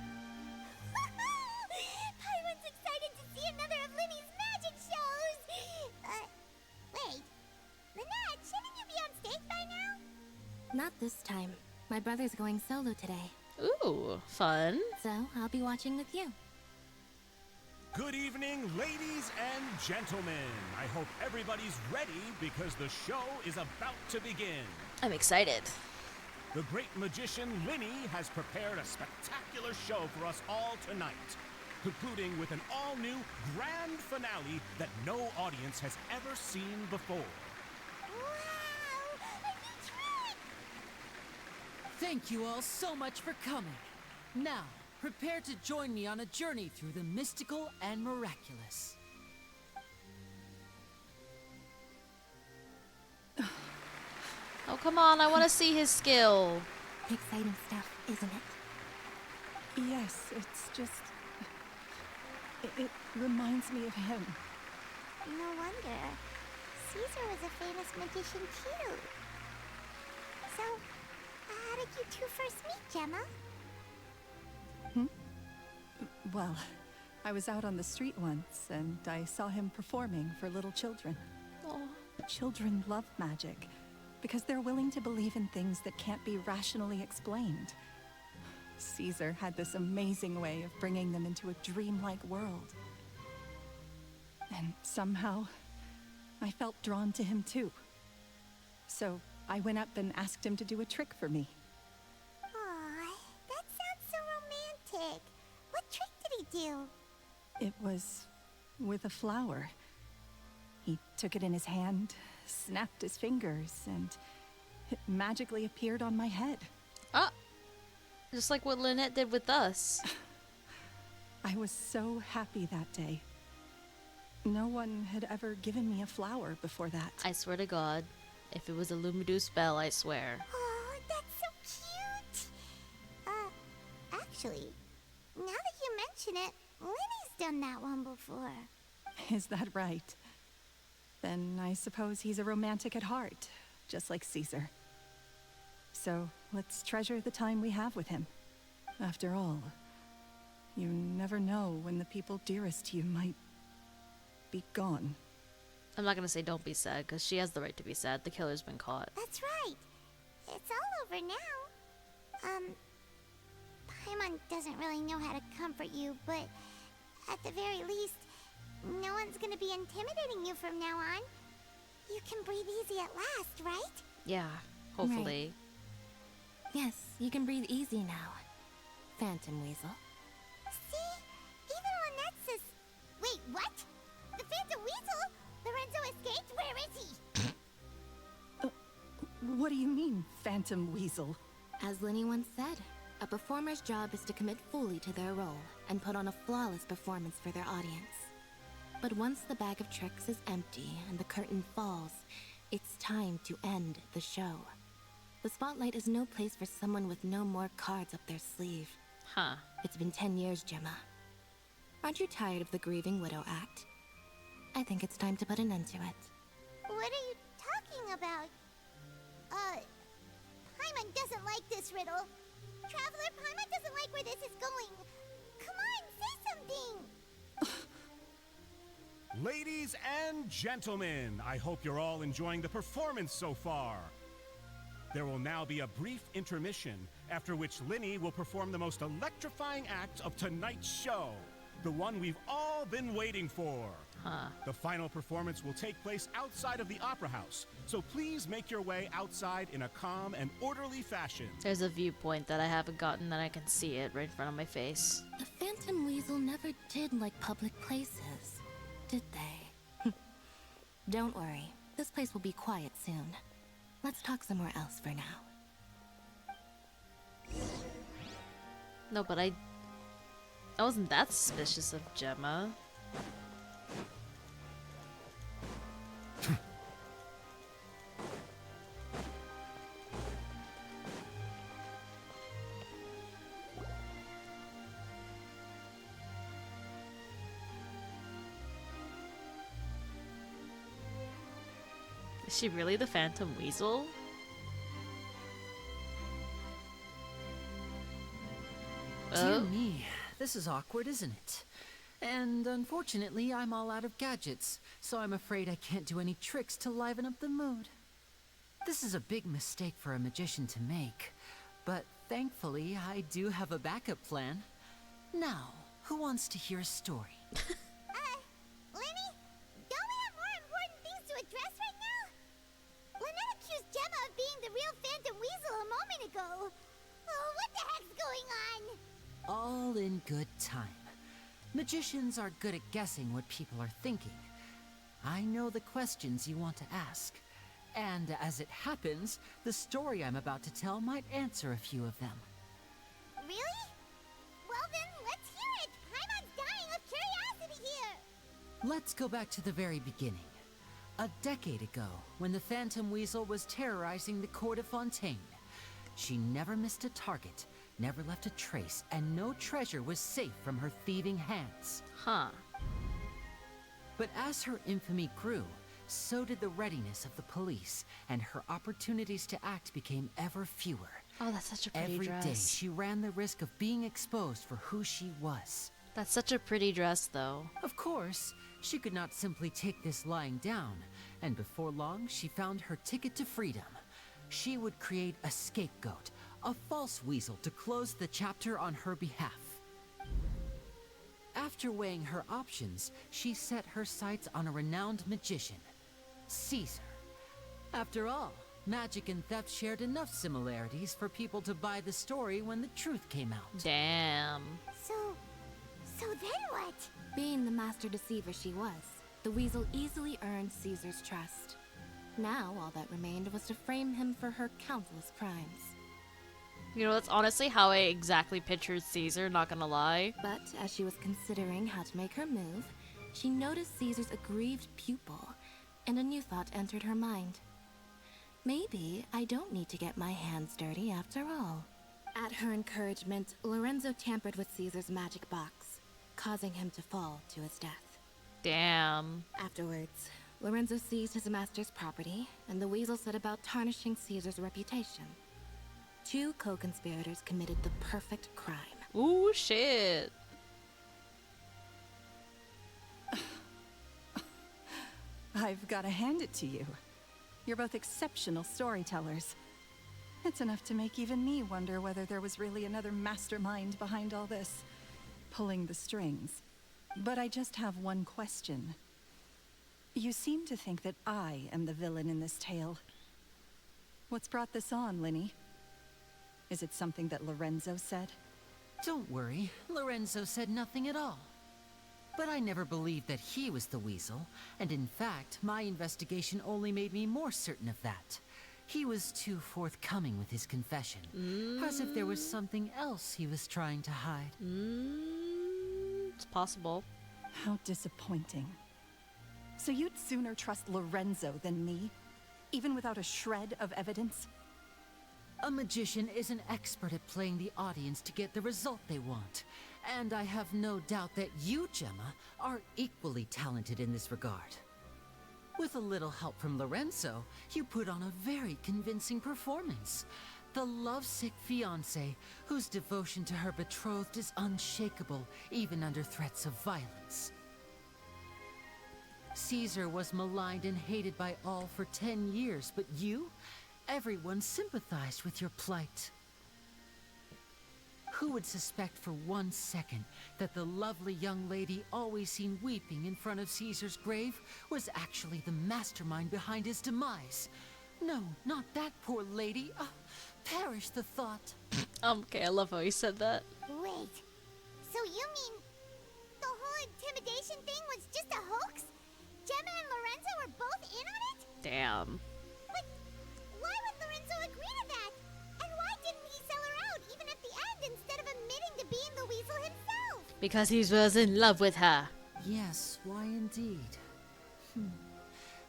Paimon's excited to see another of Lyney's magic shows! Wait. Lynette, shouldn't you be on stage by now? Not this time. My brother's going solo today. Ooh, fun. So, I'll be watching with you. Good evening, ladies and gentlemen. I hope everybody's ready because the show is about to begin. I'm excited. The great magician Lyney has prepared a spectacular show for us all tonight, concluding with an all-new grand finale that no audience has ever seen before. Thank you all so much for coming. Now, prepare to join me on a journey through the mystical and miraculous. Oh, come on, I want to see his skill. Exciting stuff, isn't it? Yes, it's just... It reminds me of him. No wonder. Caesar was a famous magician too. So, how did you two first meet, Gemma? Well, I was out on the street once, and I saw him performing for little children. Oh. Children love magic, because they're willing to believe in things that can't be rationally explained. Caesar had this amazing way of bringing them into a dreamlike world. And somehow, I felt drawn to him too. So, I went up and asked him to do a trick for me. Aw, that sounds so romantic. What trick did he do? It was with a flower. He took it in his hand, snapped his fingers, and it magically appeared on my head. Ah! Just like what Lynette did with us. I was so happy that day. No one had ever given me a flower before that. I swear to God, if it was a Lumidu spell, I swear. Oh, that's so cute! Actually, now that you mention it, Lyney's done that one before. Is that right? Then I suppose he's a romantic at heart, just like Caesar. So, let's treasure the time we have with him. After all, you never know when the people dearest to you might be gone. I'm not gonna say don't be sad, because she has the right to be sad. The killer's been caught. That's right. It's all over now. Paimon doesn't really know how to comfort you, but at the very least, no one's gonna be intimidating you from now on. You can breathe easy at last, right? Yeah, hopefully. Yes, you can breathe easy now. Phantom Weasel. See? Even Lynette says... Wait, what? The Phantom Weasel? Lorenzo escaped? Where is he? What do you mean, Phantom Weasel? As Lyney once said, a performer's job is to commit fully to their role and put on a flawless performance for their audience. But once the bag of tricks is empty and the curtain falls, it's time to end the show. The spotlight is no place for someone with no more cards up their sleeve. Huh. It's been 10 years, Gemma. Aren't you tired of the grieving widow act? I think it's time to put an end to it. What are you talking about? Paimon doesn't like this riddle. Traveler, Paimon doesn't like where this is going. Come on, say something! Ladies and gentlemen, I hope you're all enjoying the performance so far. There will now be a brief intermission, after which Lyney will perform the most electrifying act of tonight's show. The one we've all been waiting for. Huh. The final performance will take place outside of the Opera House, so please make your way outside in a calm and orderly fashion. There's a viewpoint that I haven't gotten that I can see it right in front of my face. The Phantom Weasel never did like public places, did they? Don't worry, this place will be quiet soon. Let's talk somewhere else for now. No, but I wasn't that suspicious of Gemma. Is she really the Phantom Weasel? Dear me, this is awkward, isn't it? And unfortunately, I'm all out of gadgets, so I'm afraid I can't do any tricks to liven up the mood. This is a big mistake for a magician to make, but thankfully, I do have a backup plan. Now, who wants to hear a story? Lyney? Don't we have more important things to address right now? Lynette accused Gemma of being the real Phantom Weasel a moment ago. Oh, what the heck's going on? All in good time. Magicians are good at guessing what people are thinking. I know the questions you want to ask. And as it happens, the story I'm about to tell might answer a few of them. Really? Well then, let's hear it! Paimon's dying of curiosity here! Let's go back to the very beginning. A decade ago, when the Phantom Weasel was terrorizing the court of Fontaine. She never missed a target, never left a trace, and no treasure was safe from her thieving hands. Huh. But as her infamy grew, so did the readiness of the police, and her opportunities to act became ever fewer. Oh, that's such a pretty dress. Every day, she ran the risk of being exposed for who she was. That's such a pretty dress, though. Of course, she could not simply take this lying down, and before long, she found her ticket to freedom. She would create a scapegoat, a false weasel to close the chapter on her behalf. After weighing her options, she set her sights on a renowned magician, Caesar. After all, magic and theft shared enough similarities for people to buy the story when the truth came out. Damn. So then what? Being the master deceiver she was, the weasel easily earned Caesar's trust. Now, all that remained was to frame him for her countless crimes. You know, that's honestly how I exactly pictured Caesar, not gonna lie. But as she was considering how to make her move, she noticed Caesar's aggrieved pupil, and a new thought entered her mind. Maybe I don't need to get my hands dirty after all. At her encouragement, Lorenzo tampered with Caesar's magic box, causing him to fall to his death. Damn. Afterwards, Lorenzo seized his master's property, and the weasel set about tarnishing Caesar's reputation. Two co-conspirators committed the perfect crime. Ooh, shit. I've got to hand it to you. You're both exceptional storytellers. It's enough to make even me wonder whether there was really another mastermind behind all this, pulling the strings. But I just have one question. You seem to think that I am the villain in this tale. What's brought this on, Lyney? Is it something that Lorenzo said? Don't worry, Lorenzo said nothing at all. But I never believed that he was the weasel, and in fact, my investigation only made me more certain of that. He was too forthcoming with his confession, as if there was something else he was trying to hide. It's possible. How disappointing. So you'd sooner trust Lorenzo than me, even without a shred of evidence? A magician is an expert at playing the audience to get the result they want. And I have no doubt that you, Gemma, are equally talented in this regard. With a little help from Lorenzo, you put on a very convincing performance. The lovesick fiancé, whose devotion to her betrothed is unshakable, even under threats of violence. Caesar was maligned and hated by all for 10 years, but you? Everyone sympathized with your plight. Who would suspect for 1 second that the lovely young lady always seen weeping in front of Caesar's grave was actually the mastermind behind his demise? No, not that poor lady. Perish the thought. Okay, I love how he said that. Wait, so you mean the whole intimidation thing was just a hoax? Gemma and Lorenzo were both in on it? Damn. But why would Lorenzo agree to that? And why didn't he sell her out even at the end instead of admitting to Weasel himself. Because he was in love with her. Yes, why indeed?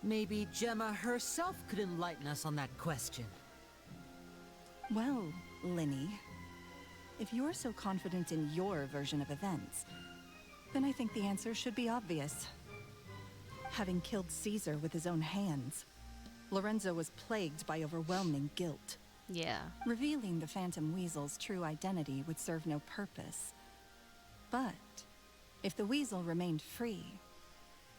Maybe Gemma herself could enlighten us on that question. Well, Lyney, if you're so confident in your version of events, then I think the answer should be obvious. Having killed Caesar with his own hands, Lorenzo was plagued by overwhelming guilt. Yeah. Revealing the Phantom Weasel's true identity would serve no purpose. But if the Weasel remained free,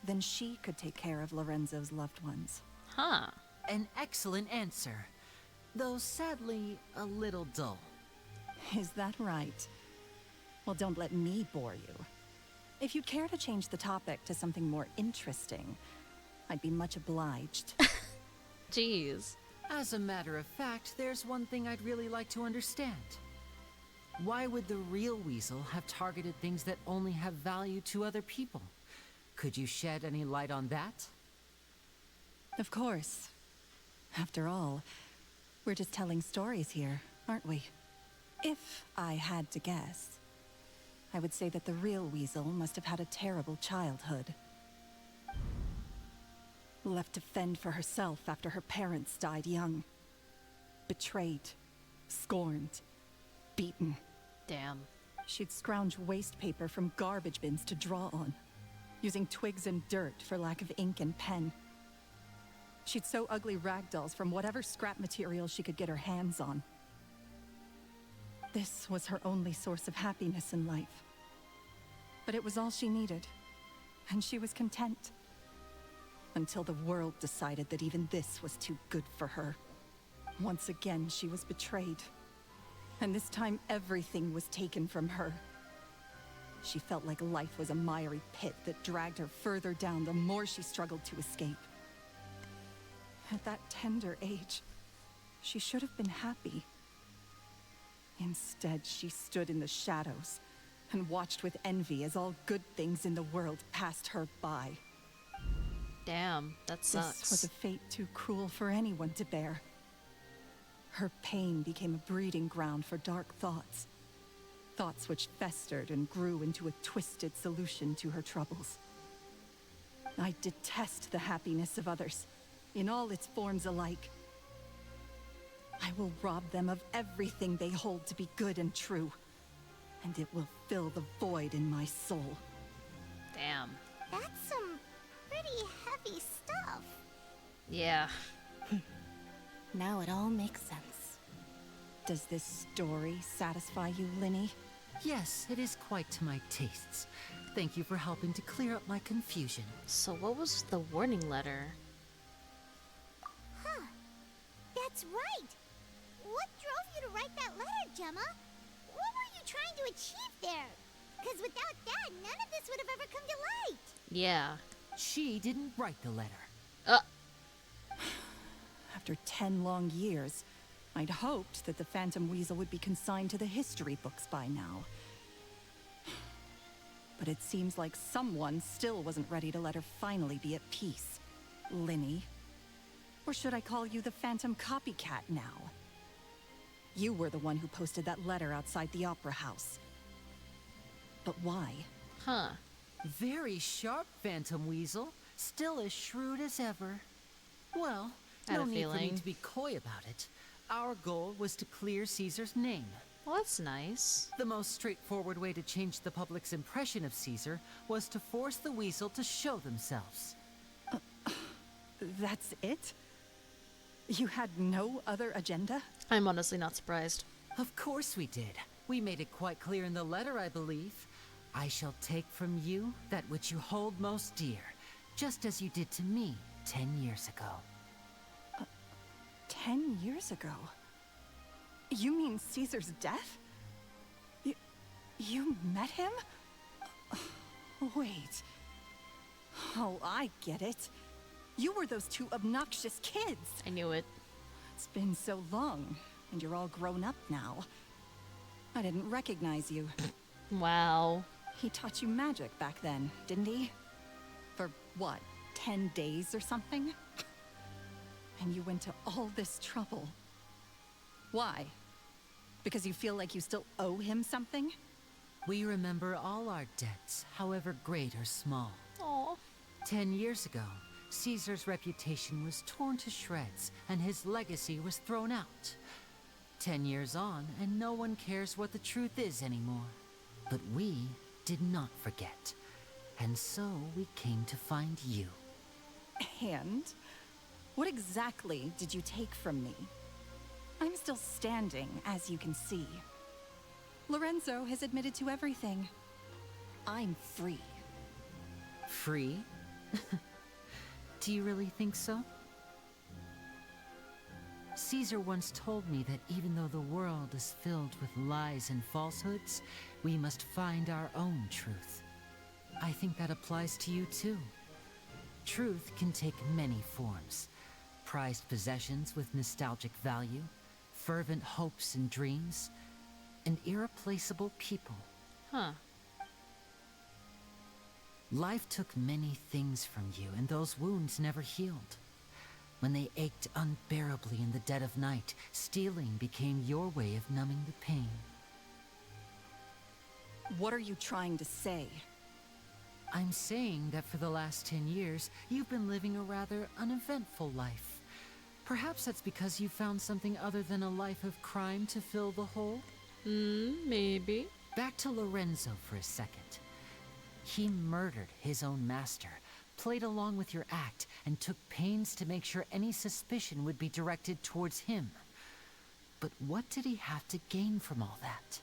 then she could take care of Lorenzo's loved ones. Huh. An excellent answer, though sadly a little dull. Is that right? Well, don't let me bore you. If you'd care to change the topic to something more interesting, I'd be much obliged. Jeez. As a matter of fact, there's one thing I'd really like to understand. Why would the real Weasel have targeted things that only have value to other people? Could you shed any light on that? Of course. After all, we're just telling stories here, aren't we? If I had to guess, I would say that the real Weasel must have had a terrible childhood. Left to fend for herself after her parents died young. Betrayed, scorned, beaten. Damn. She'd scrounge waste paper from garbage bins to draw on, using twigs and dirt for lack of ink and pen. She'd sew ugly rag dolls from whatever scrap material she could get her hands on. This was her only source of happiness in life. But it was all she needed, and she was content. Until the world decided that even this was too good for her. Once again, she was betrayed. And this time, everything was taken from her. She felt like life was a miry pit that dragged her further down the more she struggled to escape. At that tender age, she should have been happy. Instead, she stood in the shadows and watched with envy as all good things in the world passed her by. Damn, that sucks. This was a fate too cruel for anyone to bear. Her pain became a breeding ground for dark thoughts. Thoughts which festered and grew into a twisted solution to her troubles. I detest the happiness of others, in all its forms alike. I will rob them of everything they hold to be good and true, and it will fill the void in my soul. Damn. That's some pretty heavy stuff. Yeah. Now it all makes sense. Does this story satisfy you, Lyney? Yes, it is quite to my tastes. Thank you for helping to clear up my confusion. So what was the warning letter? Huh. That's right. What drove you to write that letter, Gemma? What were you trying to achieve there? Because without that, none of this would have ever come to light. Yeah. She didn't write the letter. After 10 long years, I'd hoped that the Phantom Weasel would be consigned to the history books by now. But it seems like someone still wasn't ready to let her finally be at peace. Lyney. Or should I call you the Phantom Copycat now? You were the one who posted that letter outside the Opera House. But why? Huh. Very sharp, Phantom Weasel. Still as shrewd as ever. Well, I had no a need for me feeling. to be coy about it. Our goal was to clear Caesar's name. Well, that's nice. The most straightforward way to change the public's impression of Caesar was to force the Weasel to show themselves. That's it? You had no other agenda? I'm honestly not surprised. Of course we did. We made it quite clear in the letter, I believe. I shall take from you that which you hold most dear, just as you did to me 10 years ago. 10 years ago? You mean Caesar's death? You met him? Wait. Oh, I get it. You were those two obnoxious kids. I knew it. It's been so long, and you're all grown up now. I didn't recognize you. Wow. He taught you magic back then, didn't he? For what, 10 days or something? And you went to all this trouble. Why? Because you feel like you still owe him something? We remember all our debts, however great or small. Aw. 10 years ago, Caesar's reputation was torn to shreds, and his legacy was thrown out. 10 years on, and no one cares what the truth is anymore. But we did not forget, and so we came to find you. And? What exactly did you take from me? I'm still standing, as you can see. Lorenzo has admitted to everything. I'm free. Free? Do you really think so? Caesar once told me that even though the world is filled with lies and falsehoods, we must find our own truth. I think that applies to you too. Truth can take many forms. Prized possessions with nostalgic value, fervent hopes and dreams, and irreplaceable people. Huh. Life took many things from you, and those wounds never healed. When they ached unbearably in the dead of night, stealing became your way of numbing the pain. What are you trying to say? I'm saying that for the last 10 years, you've been living a rather uneventful life. Perhaps that's because you found something other than a life of crime to fill the hole? Maybe. Back to Lorenzo for a second. He murdered his own master, played along with your act, and took pains to make sure any suspicion would be directed towards him. But what did he have to gain from all that?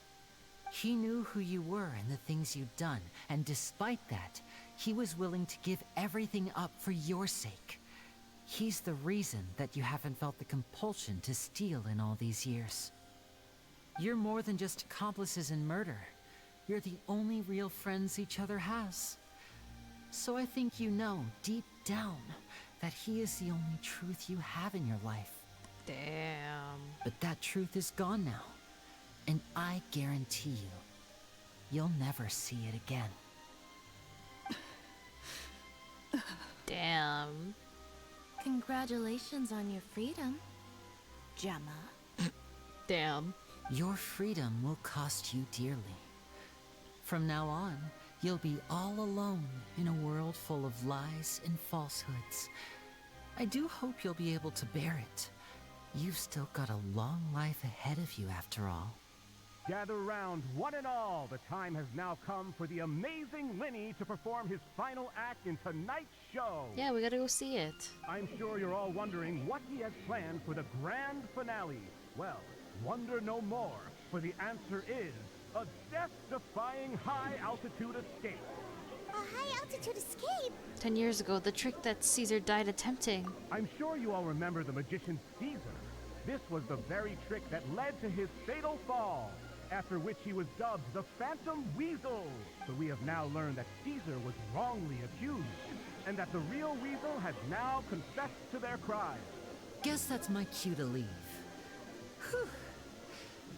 He knew who you were and the things you'd done, and despite that, he was willing to give everything up for your sake. He's the reason that you haven't felt the compulsion to steal in all these years. You're more than just accomplices in murder. You're the only real friends each other has. So I think you know, deep down, that he is the only truth you have in your life. Damn. But that truth is gone now. And I guarantee you, you'll never see it again. Damn. Congratulations on your freedom, Gemma. Damn. Your freedom will cost you dearly. From now on, you'll be all alone in a world full of lies and falsehoods. I do hope you'll be able to bear it. You've still got a long life ahead of you after all. Gather round, one and all. The time has now come for the amazing Lyney to perform his final act in tonight's show. Yeah, we gotta go see it. I'm sure you're all wondering what he has planned for the grand finale. Well, wonder no more, for the answer is a death-defying high-altitude escape. A high-altitude escape? 10 years ago, the trick that Caesar died attempting. I'm sure you all remember the magician Caesar. This was the very trick that led to his fatal fall, after which he was dubbed the Phantom Weasel. But we have now learned that Caesar was wrongly accused, and that the real Weasel has now confessed to their crimes. Guess that's my cue to leave. Whew.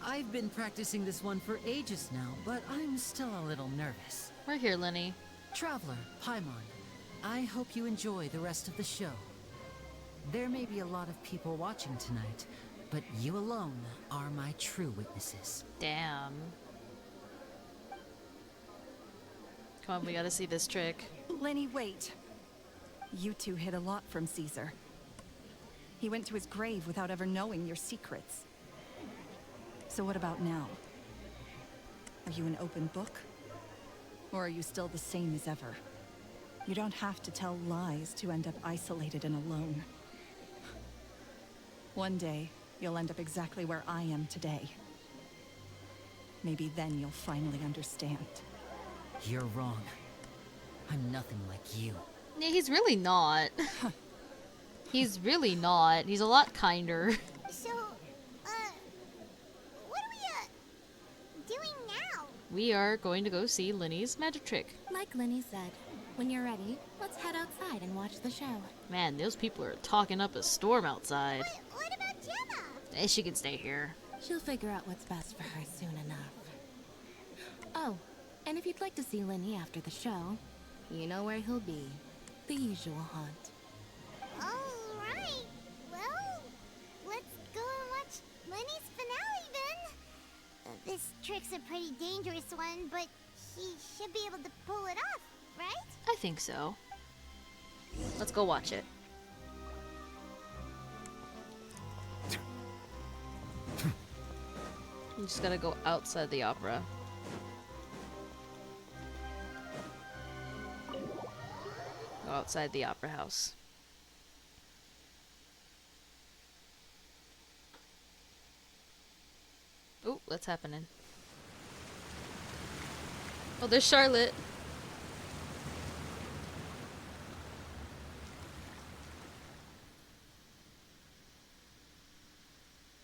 I've been practicing this one for ages now, but I'm still a little nervous. We're here, Lyney. Traveler, Paimon, I hope you enjoy the rest of the show. There may be a lot of people watching tonight, but you alone are my true witnesses. Damn. Come on, we gotta see this trick. Lyney, wait. You two hid a lot from Caesar. He went to his grave without ever knowing your secrets. So what about now? Are you an open book? Or are you still the same as ever? You don't have to tell lies to end up isolated and alone. One day, you'll end up exactly where I am today. Maybe then you'll finally understand. You're wrong. I'm nothing like you. Yeah, he's really not. He's really not. He's a lot kinder. So, what are we, doing now? We are going to go see Lyney's magic trick. Like Lyney said, when you're ready, let's head outside and watch the show. Man, those people are talking up a storm outside. What about Gemma? She can stay here. She'll figure out what's best for her soon enough. Oh, and if you'd like to see Lyney after the show, you know where he'll be. The usual haunt. All right. Well, let's go and watch Lyney's finale then. This trick's a pretty dangerous one, but he should be able to pull it off, right? I think so. Let's go watch it. You just gotta go outside the opera. Go outside the opera house. Oh, what's happening? Oh, there's Charlotte.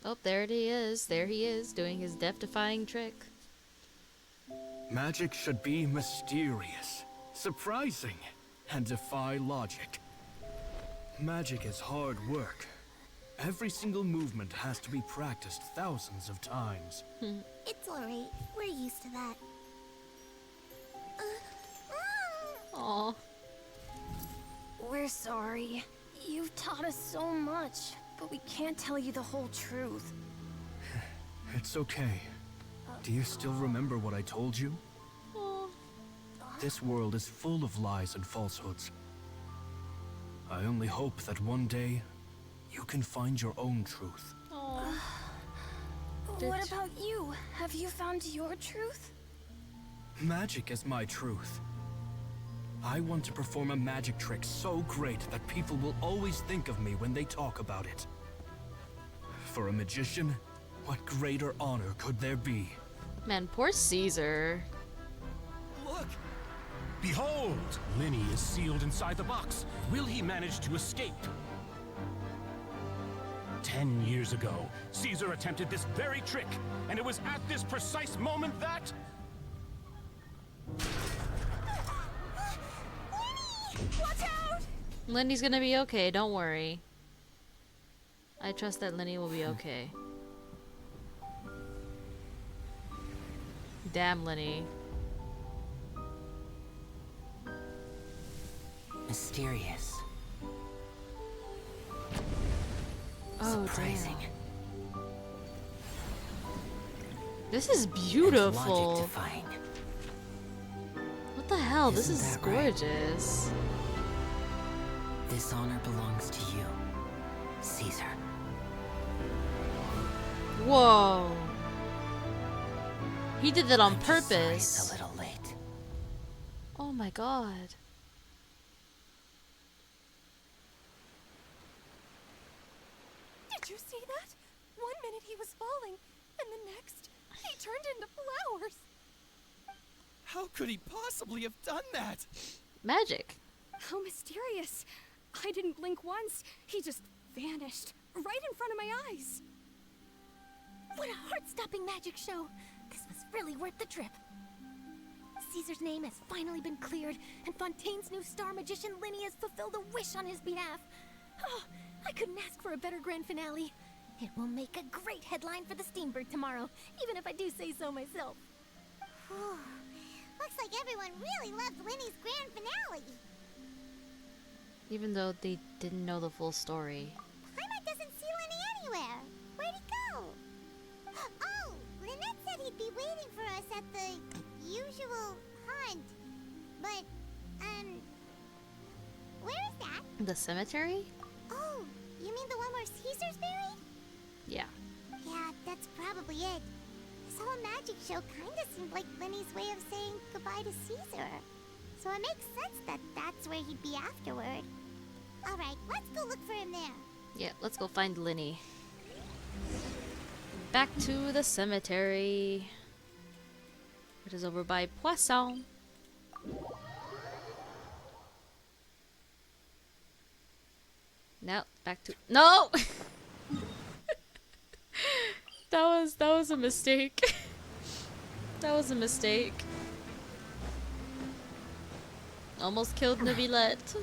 Oh, there he is. There he is, doing his death-defying trick. Magic should be mysterious, surprising, and defy logic. Magic is hard work. Every single movement has to be practiced thousands of times. It's alright. We're used to that. Aww. We're sorry. You've taught us so much, but we can't tell you the whole truth. It's okay. Do you still remember what I told you? This world is full of lies and falsehoods. I only hope that one day you can find your own truth. What about you? Have you found your truth? Magic is my truth. I want to perform a magic trick so great that people will always think of me when they talk about it. For a magician, what greater honor could there be? Man, poor Caesar. Look! Behold! Lyney is sealed inside the box. Will he manage to escape? 10 years ago, Caesar attempted this very trick, and it was at this precise moment that... Watch out! Lyney's gonna be okay, don't worry. I trust that Lyney will be okay. Damn, Lyney. Mysterious. Oh, surprising. damn. This is beautiful. Logic-defying. What the hell? This Isn't is that right? gorgeous. This honor belongs to you, Caesar. Whoa. He did that on I'm just sorry purpose. it's a little late. Oh my god. Did you see that? 1 minute he was falling, and the next, he turned into flowers. How could he possibly have done that? Magic. How mysterious. I didn't blink once. He just vanished right in front of my eyes. What a heart-stopping magic show. This was really worth the trip. Caesar's name has finally been cleared, and Fontaine's new star magician Lyney has fulfilled a wish on his behalf. Oh, I couldn't ask for a better grand finale. It will make a great headline for the Steamberg tomorrow, even if I do say so myself. Looks like everyone really loved Lyney's grand finale. Even though they didn't know the full story. Paimon doesn't see Lyney anywhere. Where'd he go? Oh, Lynette said he'd be waiting for us at the usual hunt. But, where is that? The cemetery? Oh, you mean the one where Caesar's buried? Yeah. Yeah, that's probably it. This whole magic show kinda seemed like Lyney's way of saying goodbye to Caesar. So it makes sense that that's where he'd be afterward. Alright, let's go look for him there. Yeah, let's go find Lyney. Back to the cemetery. Which is over by Poisson. Now, back to... No! That was a mistake. That was a mistake. Almost killed Neuvillette.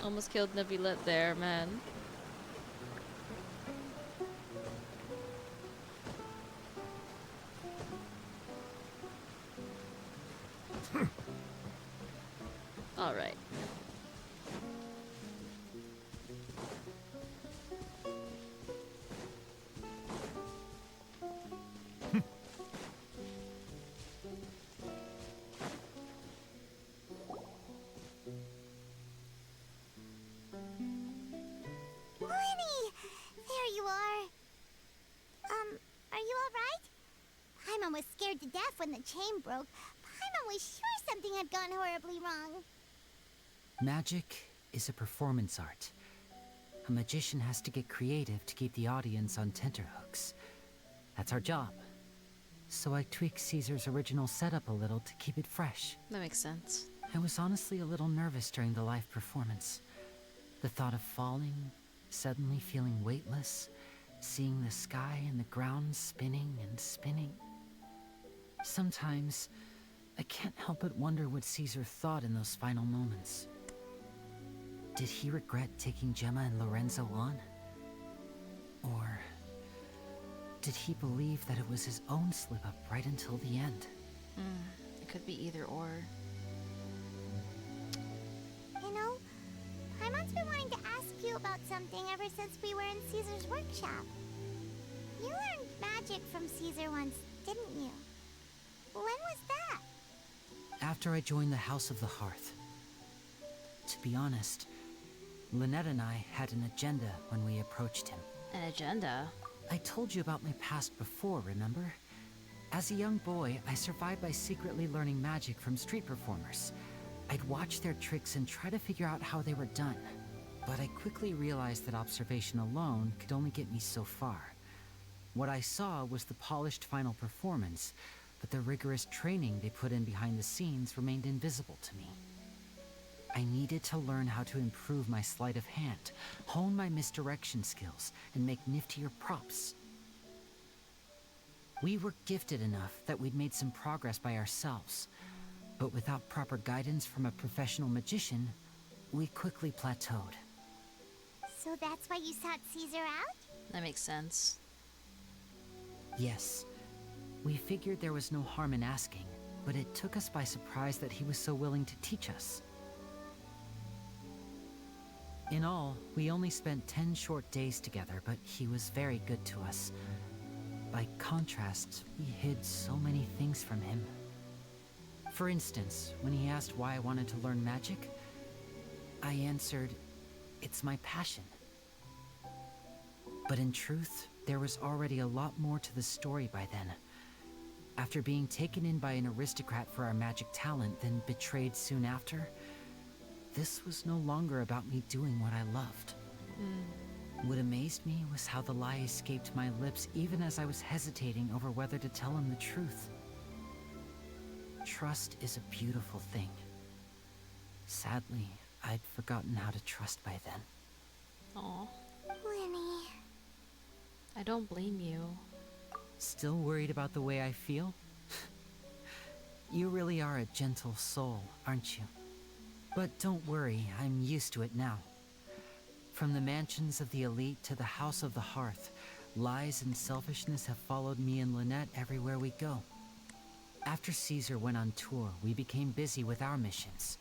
Almost killed Neuvillette there, man. Alright. Paimon was scared to death when the chain broke. Paimon was sure something had gone horribly wrong. Magic is a performance art. A magician has to get creative to keep the audience on tenterhooks. That's our job. So I tweaked Caesar's original setup a little to keep it fresh. That makes sense. I was honestly a little nervous during the live performance. The thought of falling, suddenly feeling weightless, seeing the sky and the ground spinning and spinning. Sometimes, I can't help but wonder what Caesar thought in those final moments. Did he regret taking Gemma and Lorenzo on? Or did he believe that it was his own slip-up right until the end? It could be either or. You know, Paimon's been wanting to ask you about something ever since we were in Caesar's workshop. You learned magic from Caesar once, didn't you? When was that? After I joined the House of the Hearth. To be honest, Lynette and I had an agenda when we approached him. An agenda? I told you about my past before, remember? As a young boy, I survived by secretly learning magic from street performers. I'd watch their tricks and try to figure out how they were done. But I quickly realized that observation alone could only get me so far. What I saw was the polished final performance, but the rigorous training they put in behind the scenes remained invisible to me. I needed to learn how to improve my sleight of hand, hone my misdirection skills, and make niftier props. We were gifted enough that we'd made some progress by ourselves, but without proper guidance from a professional magician, we quickly plateaued. So that's why you sought Caesar out? That makes sense. Yes, we figured there was no harm in asking, but it took us by surprise that he was so willing to teach us. In all, we only spent 10 short days together, but he was very good to us. By contrast, we hid so many things from him. For instance, when he asked why I wanted to learn magic, I answered, "It's my passion." But in truth, there was already a lot more to the story by then. After being taken in by an aristocrat for our magic talent, then betrayed soon after, this was no longer about me doing what I loved. What amazed me was how the lie escaped my lips even as I was hesitating over whether to tell him the truth. Trust is a beautiful thing. Sadly, I'd forgotten how to trust by then. Aw. Lyney. I don't blame you. Still worried about the way I feel? You really are a gentle soul, aren't you? But don't worry, I'm used to it now. From the mansions of the elite to the House of the Hearth, lies and selfishness have followed me and Lynette everywhere we go. After Caesar went on tour, we became busy with our missions.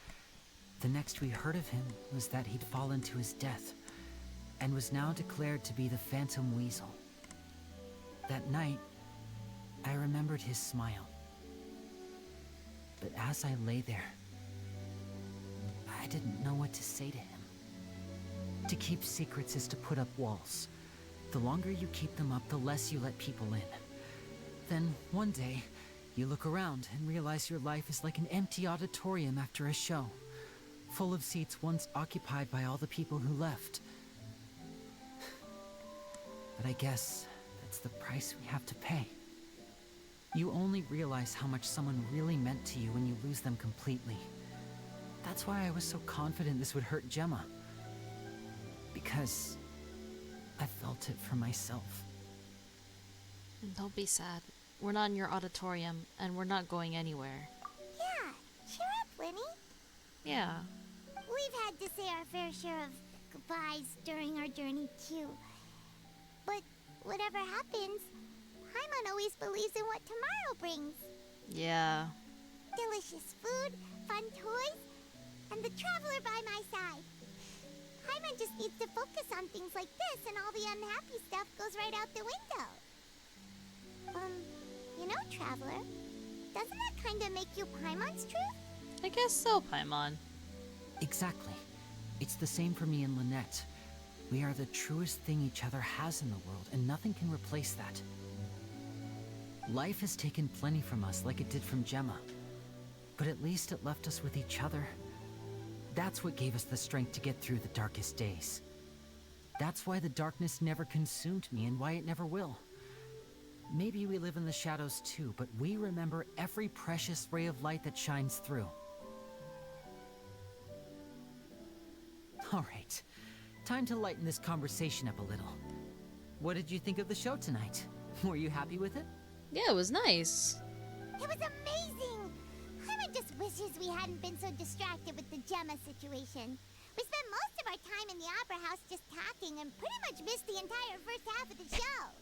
The next we heard of him was that he'd fallen to his death, and was now declared to be the Phantom Weasel. That night, I remembered his smile. But as I lay there, I didn't know what to say to him. To keep secrets is to put up walls. The longer you keep them up, the less you let people in. Then, one day, you look around and realize your life is like an empty auditorium after a show, full of seats once occupied by all the people who left. But I guess that's the price we have to pay. You only realize how much someone really meant to you when you lose them completely. That's why I was so confident this would hurt Gemma. Because I felt it for myself. And don't be sad. We're not in your auditorium, and we're not going anywhere. Yeah, cheer up, Lyney. Yeah. We've had to say our fair share of goodbyes during our journey, too. But whatever happens, Paimon always believes in what tomorrow brings. Yeah. Delicious food, fun toys, and the traveler by my side. Paimon just needs to focus on things like this, and all the unhappy stuff goes right out the window. You know, Traveler, doesn't that kinda make you Paimon's truth? I guess so, Paimon. Exactly. It's the same for me and Lynette. We are the truest thing each other has in the world, and nothing can replace that. Life has taken plenty from us like it did from Gemma. But at least it left us with each other. That's what gave us the strength to get through the darkest days. That's why the darkness never consumed me and why it never will. Maybe we live in the shadows too, but we remember every precious ray of light that shines through. All right, time to lighten this conversation up a little. What did you think of the show tonight? Were you happy with it? Yeah, it was nice. It was amazing! Paimon just wishes we hadn't been so distracted with the Gemma situation. We spent most of our time in the opera house just talking and pretty much missed the entire first half of the show.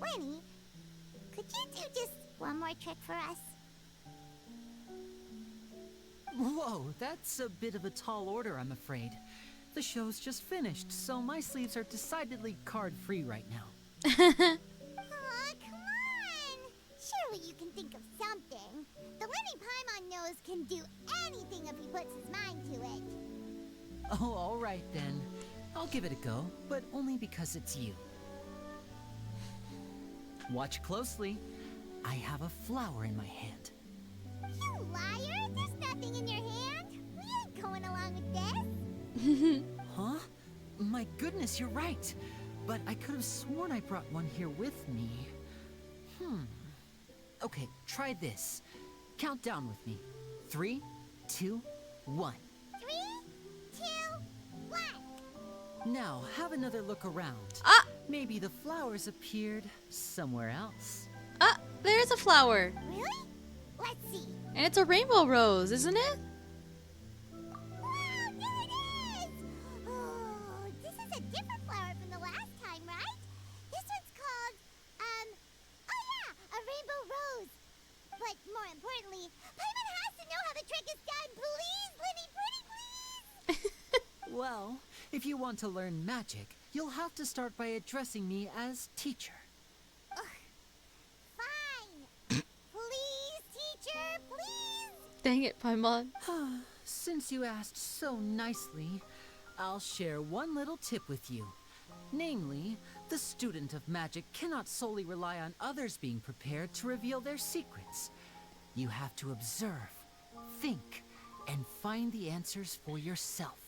Lyney, could you do just one more trick for us? Whoa, that's a bit of a tall order, I'm afraid. The show's just finished, so my sleeves are decidedly card-free right now. Aw, come on! Surely you can think of something. The Lyney Paimon knows can do anything if he puts his mind to it. Oh, all right then. I'll give it a go, but only because it's you. Watch closely. I have a flower in my hand. You liar! There's nothing in your hand. We ain't going along with this. Huh? My goodness, you're right. But I could have sworn I brought one here with me. Okay, try this. Count down with me. 3, 2, 1. 3, 2, 1. Now, have another look around. Maybe the flowers appeared somewhere else. There's a flower. Really? Let's see. And it's a rainbow rose, isn't it? Wow, there it is! Oh, this is a different flower from the last time, right? This one's called, oh yeah, a rainbow rose. But more importantly, Paimon has to know how the trick is done. Please, Lyney, pretty please! Well, if you want to learn magic, you'll have to start by addressing me as teacher. Fine. Please, teacher, please. Dang it, Paimon. Since you asked so nicely, I'll share one little tip with you. Namely, the student of magic cannot solely rely on others being prepared to reveal their secrets. You have to observe, think, and find the answers for yourself.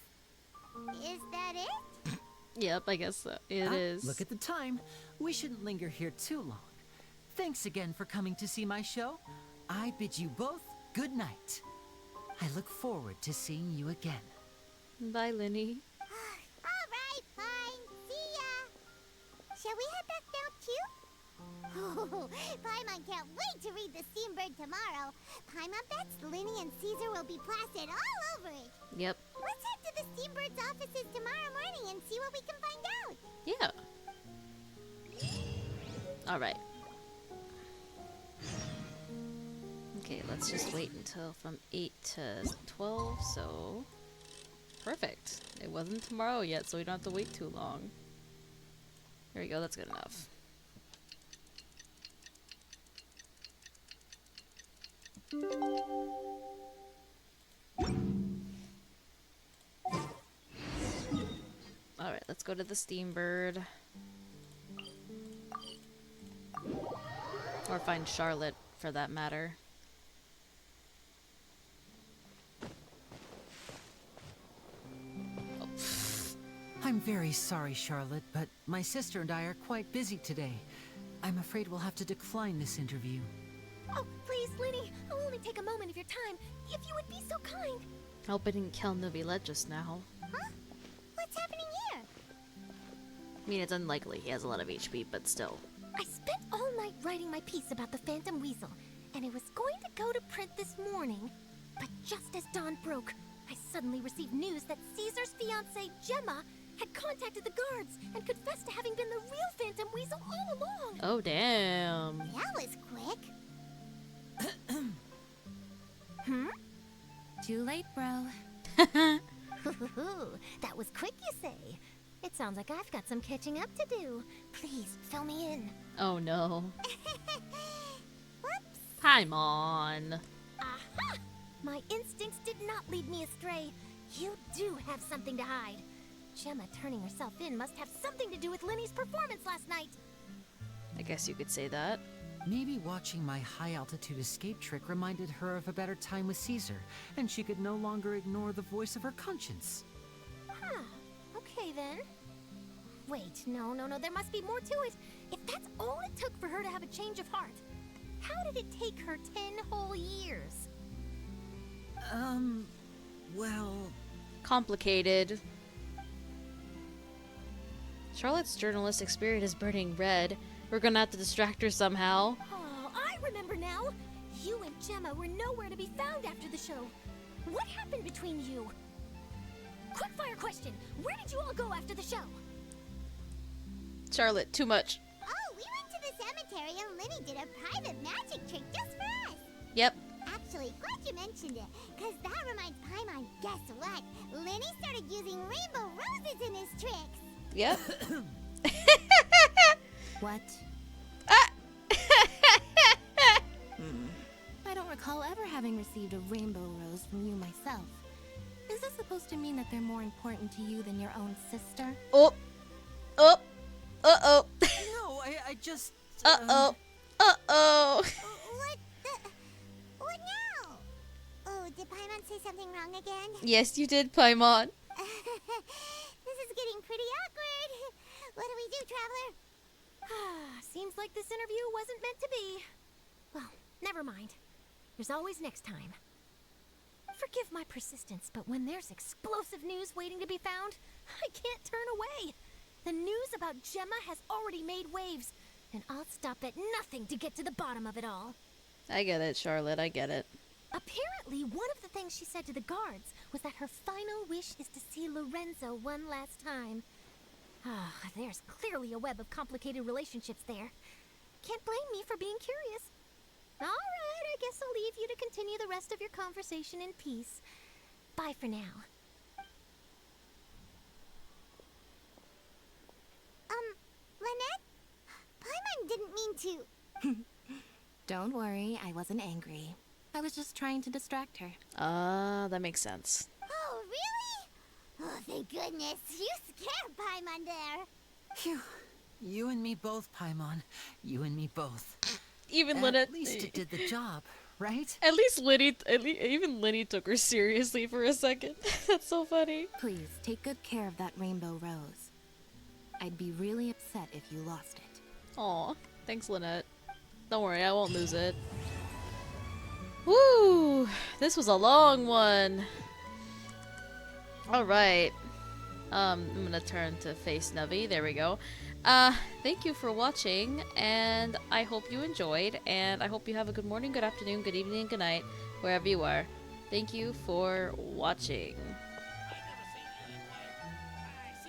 Is that it? Yep, I guess so. It is. Look at the time. We shouldn't linger here too long. Thanks again for coming to see my show. I bid you both good night. I look forward to seeing you again. Bye, Lyney. All right, fine. See ya. Shall we head back down too? Oh, Paimon can't wait to read The Steambird tomorrow. Paimon bets Lyney and Caesar will be plastered all over it. Yep. Let's head to the Steambird's offices tomorrow morning and see what we can find out. Yeah. Alright. Okay, let's just wait until from 8 to 12, so... Perfect. It wasn't tomorrow yet, so we don't have to wait too long. There we go, that's good enough. Alright, let's go to the Steambird. Or find Charlotte, for that matter. I'm very sorry, Charlotte, but my sister and I are quite busy today. I'm afraid we'll have to decline this interview. Oh, please, Lyney, I'll only take a moment of your time, if you would be so kind. Hope I didn't kill Nubilet just now. Huh? What's happening here? I mean, it's unlikely. He has a lot of HP, but still. I spent all night writing my piece about the Phantom Weasel, and it was going to go to print this morning. But just as dawn broke, I suddenly received news that Caesar's fiancée, Gemma, had contacted the guards and confessed to having been the real Phantom Weasel all along. Oh, damn. That was quick. Too late, bro. That was quick, you say? It sounds like I've got some catching up to do. Please, fill me in. Oh, no. Whoops. Paimon. Aha! My instincts did not lead me astray. You do have something to hide. Gemma turning herself in must have something to do with Lyney's performance last night. I guess you could say that. Maybe watching my high-altitude escape trick reminded her of a better time with Caesar, and she could no longer ignore the voice of her conscience. Huh. Okay, then. Wait, no, there must be more to it. If that's all it took for her to have a change of heart, how did it take her 10 whole years? Well... Complicated. Charlotte's journalistic spirit is burning red. We're gonna have to distract her somehow. Oh, I remember now. You and Gemma were nowhere to be found after the show. What happened between you? Quickfire question. Where did you all go after the show? Charlotte, too much. Oh, we went to the cemetery and Lyney did a private magic trick just for us. Yep. Actually, glad you mentioned it, because that reminds Paimon, guess what? Lyney started using rainbow roses in his tricks. Yep. What? I don't recall ever having received a rainbow rose from you myself. Is this supposed to mean that they're more important to you than your own sister? Oh. Oh. Uh-oh. No, I just... Uh-oh. Uh-oh. What now? Oh, did Paimon say something wrong again? Yes, you did, Paimon. This is getting pretty awkward. What do we do, Traveler? Seems like this interview wasn't meant to be. Well, never mind. There's always next time. Forgive my persistence, but when there's explosive news waiting to be found, I can't turn away. The news about Gemma has already made waves, and I'll stop at nothing to get to the bottom of it all. I get it, Charlotte. I get it. Apparently, one of the things she said to the guards was that her final wish is to see Lorenzo one last time. There's clearly a web of complicated relationships there. Can't blame me for being curious. All right, I guess I'll leave you to continue the rest of your conversation in peace. Bye for now. Lynette? Paimon didn't mean to... Don't worry, I wasn't angry. I was just trying to distract her. That makes sense. Oh, really? Oh, thank goodness. You scared Paimon there. Phew. You and me both, Paimon. You and me both. Even At Lynette... least it did the job, right? At least even Lyney took her seriously for a second. That's so funny. Please, take good care of that rainbow rose. I'd be really upset if you lost it. Aw, thanks, Lynette. Don't worry, I won't lose it. Woo! This was a long one. Alright. I'm gonna turn to face Navi. There we go. Thank you for watching, and I hope you enjoyed, and I hope you have a good morning, good afternoon, good evening, good night, wherever you are. Thank you for watching.